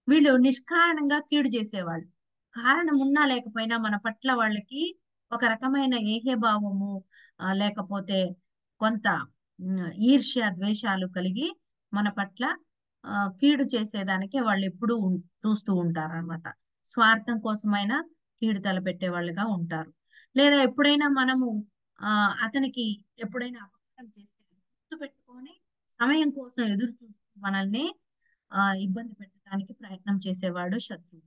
వీళ్ళు నిష్కారణంగా కీడు చేసేవాళ్ళు. కారణం ఉన్నా లేకపోయినా మన పట్ల వాళ్ళకి ఒక రకమైన ఏహ్యభావము లేకపోతే కొంత ఈర్ష్య ద్వేషాలు కలిగి మన పట్ల కీడు చేసేదానికే వాళ్ళు ఎప్పుడూ చూస్తూ ఉంటారు అనమాట. స్వార్థం కోసమైనా కీడు తలపెట్టే వాళ్ళుగా ఉంటారు. లేదా ఎప్పుడైనా మనము అతనికి ఎప్పుడైనా అపకారం చేస్తే గుర్తు పెట్టుకొని సమయం కోసం ఎదురు చూస్తూ మనల్ని ఇబ్బంది పెట్టడానికి ప్రయత్నం చేసేవాడు శత్రువు.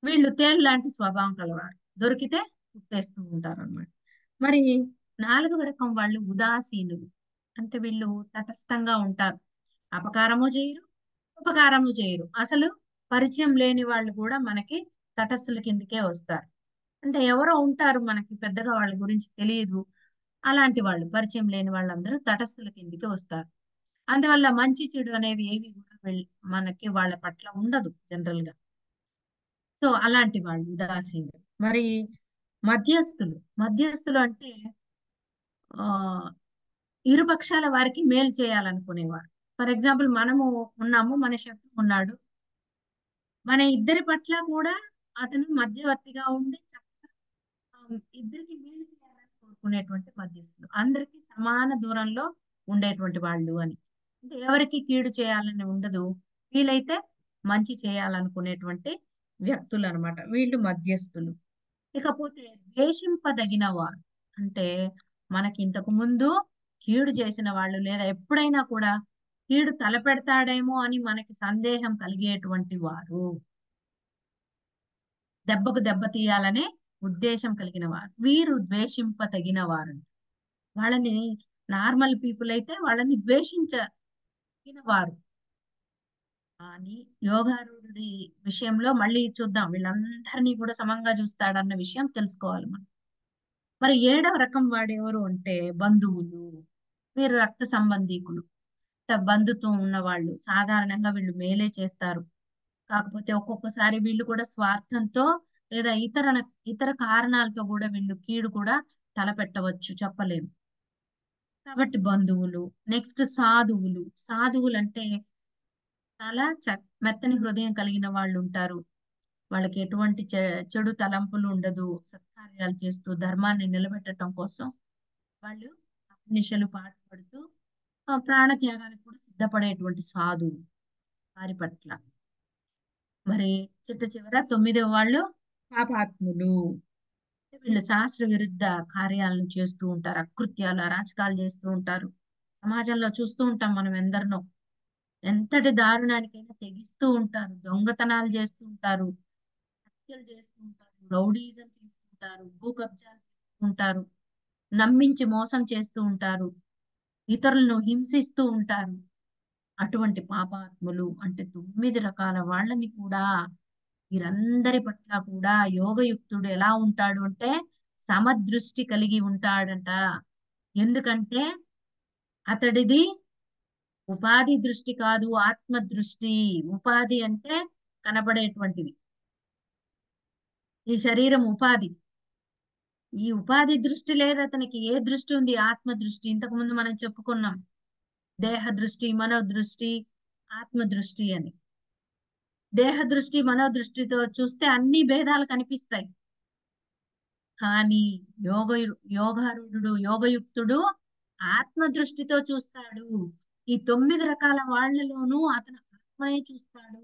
వీళ్ళు తేలు లాంటి స్వభావం కలవారు. దొరికితే కుట్టేస్తూ ఉంటారు అన్నమాట. మరి 4వ రకం వాళ్ళు ఉదాసీనులు. అంటే వీళ్ళు తటస్థంగా ఉంటారు. అపకారము చేయరు, ఉపకారము చేయరు. అసలు పరిచయం లేని వాళ్ళు కూడా మనకి తటస్థుల కిందకే వస్తారు. అంటే ఎవరో ఉంటారు మనకి పెద్దగా వాళ్ళ గురించి తెలియదు. అలాంటి వాళ్ళు పరిచయం లేని వాళ్ళందరూ తటస్థుల కిందకి వస్తారు. అందువల్ల మంచి చెడు అనేవి ఏవి కూడా మనకి వాళ్ళ పట్ల ఉండదు జనరల్ గా. సో అలాంటి వాళ్ళు ఉదాసీనులు. మరి మధ్యస్థులు, మధ్యస్థులు అంటే ఆ ఇరు పక్షాల వారికి మేలు చేయాలనుకునేవారు. ఫర్ ఎగ్జాంపుల్ మనము ఉన్నాము, మన శత్రువు ఉన్నాడు, మన ఇద్దరి పట్ల కూడా అతను మధ్యవర్తిగా ఉండి ఇద్దరికి మేలు చేయాలని కోరుకునేటువంటి మధ్యస్థులు. అందరికీ సమాన దూరంలో ఉండేటువంటి వాళ్ళు అని. అంటే ఎవరికి కీడు చేయాలని ఉండదు, వీలైతే మంచి చేయాలనుకునేటువంటి వ్యక్తులు అన్నమాట వీళ్ళు మధ్యస్థులు. ఇకపోతే ద్వేషింపదగిన వారు అంటే మనకి ఇంతకు ముందు కీడు చేసిన వాళ్ళు, లేదా ఎప్పుడైనా కూడా కీడు తలపెడతాడేమో అని మనకి సందేహం కలిగేటువంటి వారు, దెబ్బకు దెబ్బ తీయాలనే ఉద్దేశం కలిగిన వారు, వీరు ద్వేషింపదగిన వారు. వాళ్ళని నార్మల్ పీపుల్ అయితే వాళ్ళని ద్వేషించగిన వారు. కానీ యోగారూఢుడి విషయంలో మళ్ళీ చూద్దాం, వీళ్ళందరినీ కూడా సమంగా చూస్తాడన్న విషయం తెలుసుకోవాలి మనం. మరి ఏడవ రకం వాడు ఎవరు అంటే బంధువులు. వీరు రక్త సంబంధీకులు, బంధుత్వం ఉన్న వాళ్ళు. సాధారణంగా వీళ్ళు మేలే చేస్తారు, కాకపోతే ఒక్కొక్కసారి వీళ్ళు కూడా స్వార్థంతో లేదా ఇతర కారణాలతో కూడా వీళ్ళు కీడు కూడా తలపెట్టవచ్చు, చెప్పలేము. కాబట్టి బంధువులు. నెక్స్ట్ సాధువులు. సాధువులు అంటే చాలా మెత్తని హృదయం కలిగిన వాళ్ళు ఉంటారు. వాళ్ళకి ఎటువంటి చెడు తలంపులు ఉండదు. సత్కార్యాలు చేస్తూ ధర్మాన్ని నిలబెట్టడం కోసం వాళ్ళు నిశలు పాటుపడుతూ ప్రాణ త్యాగానికి కూడా సిద్ధపడేటువంటి సాధువు వారి పట్ల. మరి చిట్ట చివర తొమ్మిదవ వాళ్ళు పాపాత్ములు. వీళ్ళు శాస్త్ర విరుద్ధ కార్యాలను చేస్తూ ఉంటారు, అకృత్యాలు అరాచకాలు చేస్తూ ఉంటారు. సమాజంలో చూస్తూ ఉంటాం మనం ఎందరినో, ఎంతటి దారుణానికైనా తెగిస్తూ ఉంటారు, దొంగతనాలు చేస్తూ ఉంటారు, హత్యలు చేస్తూ ఉంటారు, రౌడీజం చేస్తూ ఉంటారు, భూ కబ్జాలు చేస్తూ ఉంటారు, నమ్మించి మోసం చేస్తూ ఉంటారు, ఇతరులను హింసిస్తూ ఉంటారు. అటువంటి పాపాత్ములు అంటే 9 రకాల వాళ్ళని కూడా, వీరందరి పట్ల కూడా యోగయుక్తుడు ఎలా ఉంటాడు అంటే సమదృష్టి కలిగి ఉంటాడంట. ఎందుకంటే అతడిది ఉపాధి దృష్టి కాదు, ఆత్మ దృష్టి. ఉపాధి అంటే కనబడేటువంటిది, ఈ శరీరం ఉపాధి. ఈ ఉపాధి దృష్టి లేదు అతనికి. ఏ దృష్టి ఉంది? ఆత్మ దృష్టి. ఇంతకు ముందు మనం చెప్పుకున్నాం, దేహ దృష్టి, మనోదృష్టి, ఆత్మ దృష్టి అని. దేహ దృష్టి మనోదృష్టితో చూస్తే అన్ని భేదాలు కనిపిస్తాయి. కానీ యోగ యోగారూఢుడు, యోగయుక్తుడు ఆత్మ దృష్టితో చూస్తాడు. ఈ 9 రకాల వాళ్ళలోనూ అతను ఆత్మనే చూస్తాడు.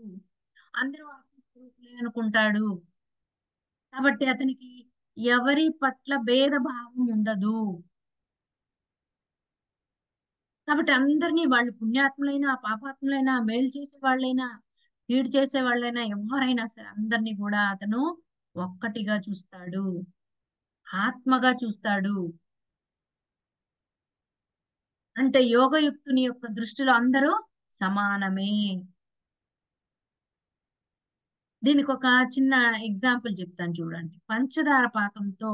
అందరూ ఆత్మస్వరూపులే అనుకుంటాడు. కాబట్టి అతనికి ఎవరి పట్ల భేదభావం ఉండదు. కాబట్టి అందరినీ, వాళ్ళు పుణ్యాత్ములైనా పాపాత్ములైనా మేలు చేసే వాళ్ళైనా కీడు చేసే వాళ్ళైనా ఎవరైనా సరే అందరినీ కూడా అతను ఒక్కటిగా చూస్తాడు, ఆత్మగా చూస్తాడు. అంటే యోగయుక్తుని యొక్క దృష్టిలో అందరూ సమానమే. దీనికి ఒక చిన్న ఎగ్జాంపుల్ చెప్తాను చూడండి. పంచదార పాకంతో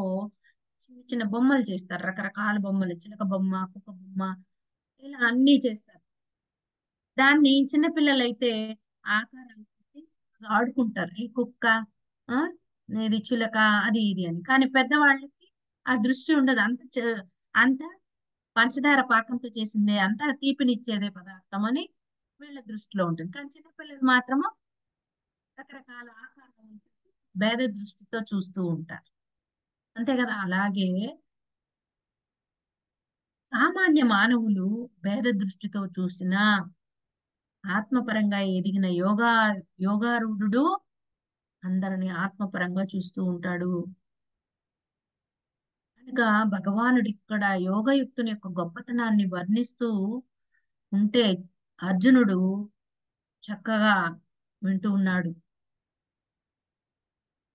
చిన్న చిన్న బొమ్మలు చేస్తారు, రకరకాల బొమ్మలు, చిలక బొమ్మ, కుక్క బొమ్మ, ఇలా అన్ని చేస్తారు. దాన్ని చిన్నపిల్లలు అయితే ఆకారాలు చేసి ఆడుకుంటారు, ఈ కుక్క, ఆ ఇది చిలక, అది ఇది అని. కానీ పెద్దవాళ్ళకి ఆ దృష్టి ఉండదు. అంత పంచదార పాకంతో చేసిందే, అంతా తీపినిచ్చేదే పదార్థం అని వీళ్ళ దృష్టిలో ఉంటుంది. కానీ చిన్నపిల్లలు మాత్రము రకరకాల ఆకారాలు భేద దృష్టితో చూస్తూ ఉంటారు, అంతే కదా. అలాగే సామాన్య మానవులు భేద దృష్టితో చూసిన ఆత్మపరంగా ఎదిగిన యోగారూఢుడు అందరిని ఆత్మపరంగా చూస్తూ ఉంటాడు. కనుక భగవానుడు ఇక్కడ యోగయుక్తుని యొక్క గొప్పతనాన్ని వర్ణిస్తూ ఉంటే అర్జునుడు చక్కగా వింటూ ఉన్నాడు.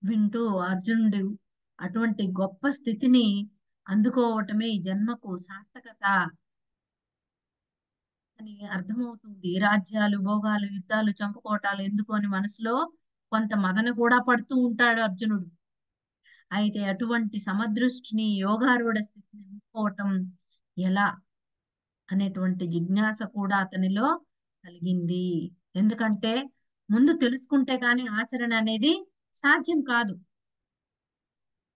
వింటూ అర్జునుడు అటువంటి గొప్ప స్థితిని అందుకోవటమే ఈ జన్మకు సార్థకత అని అర్థమవుతుంది. రాజ్యాలు, భోగాలు, యుద్ధాలు, చంపుకోవటాలు ఎందుకు అని మనసులో కొంత మదన కూడా పడుతూ ఉంటాడు అర్జునుడు. అయితే అటువంటి సమదృష్టిని, యోగారూఢ స్థితిని అందుకోవటం ఎలా అనేటువంటి జిజ్ఞాస కూడా అతనిలో కలిగింది. ఎందుకంటే ముందు తెలుసుకుంటే కానీ ఆచరణ అనేది సాధ్యం కాదు.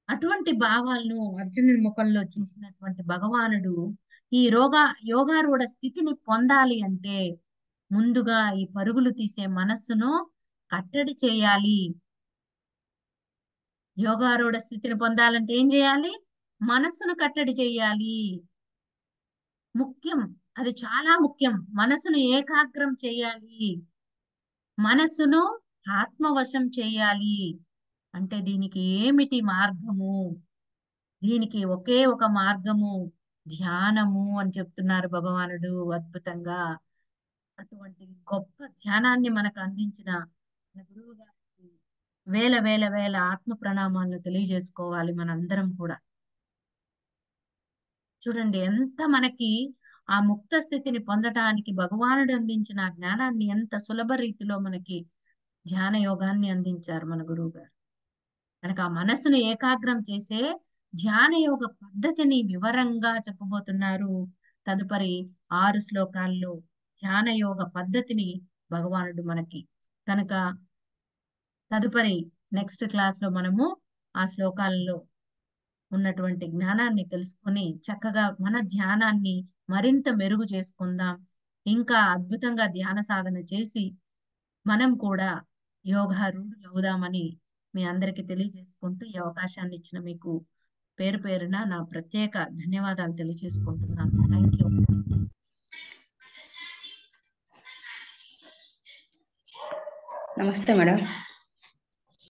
అటువంటి భావాలను అర్జునుడి ముఖంలో చూసినటువంటి భగవానుడు ఈ యోగారూఢ స్థితిని పొందాలి అంటే ముందుగా ఈ పరుగులు తీసే మనస్సును కట్టడి చేయాలి. యోగారూఢ స్థితిని పొందాలంటే ఏం చేయాలి? మనస్సును కట్టడి చేయాలి. ముఖ్యం. అది చాలా ముఖ్యం. మనసును ఏకాగ్రం చేయాలి. మనస్సును ఆత్మవశం చేయాలి. అంటే దీనికి ఏమిటి మార్గము? దీనికి ఒకే ఒక మార్గము ధ్యానము అని చెప్తున్నారు భగవానుడు అద్భుతంగా. అటువంటి గొప్ప ధ్యానాన్ని మనకు అందించిన మన గురువు గారికి వేల వేల వేల ఆత్మ ప్రణామాలను తెలియజేసుకోవాలి మనందరం కూడా. చూడండి ఎంత మనకి ఆ ముక్త స్థితిని పొందటానికి భగవానుడు అందించిన ఆ జ్ఞానాన్ని ఎంత సులభ రీతిలో మనకి ధ్యాన యోగాన్ని అందించారు మన గురువు గారు. కనుక ఆ మనసును ఏకాగ్రం చేసే ధ్యాన యోగ పద్ధతిని వివరంగా చెప్పబోతున్నారు తదుపరి 6 శ్లోకాల్లో ధ్యాన యోగ పద్ధతిని భగవానుడు మనకి. కనుక తదుపరి నెక్స్ట్ క్లాస్ లో మనము ఆ శ్లోకాలలో ఉన్నటువంటి జ్ఞానాన్ని తెలుసుకొని చక్కగా మన ధ్యానాన్ని మరింత మెరుగు చేసుకుందాం. ఇంకా అద్భుతంగా ధ్యాన సాధన చేసి మనం కూడా యోగారూఢులు అవుదామని మీ అందరికీ తెలియజేసుకుంటూ ఈ అవకాశాన్ని ఇచ్చిన మీకు పేరు పేరున నా ప్రత్యేక ధన్యవాదాలు తెలియజేసుకుంటున్నాను. Thank you. నమస్తే మేడం.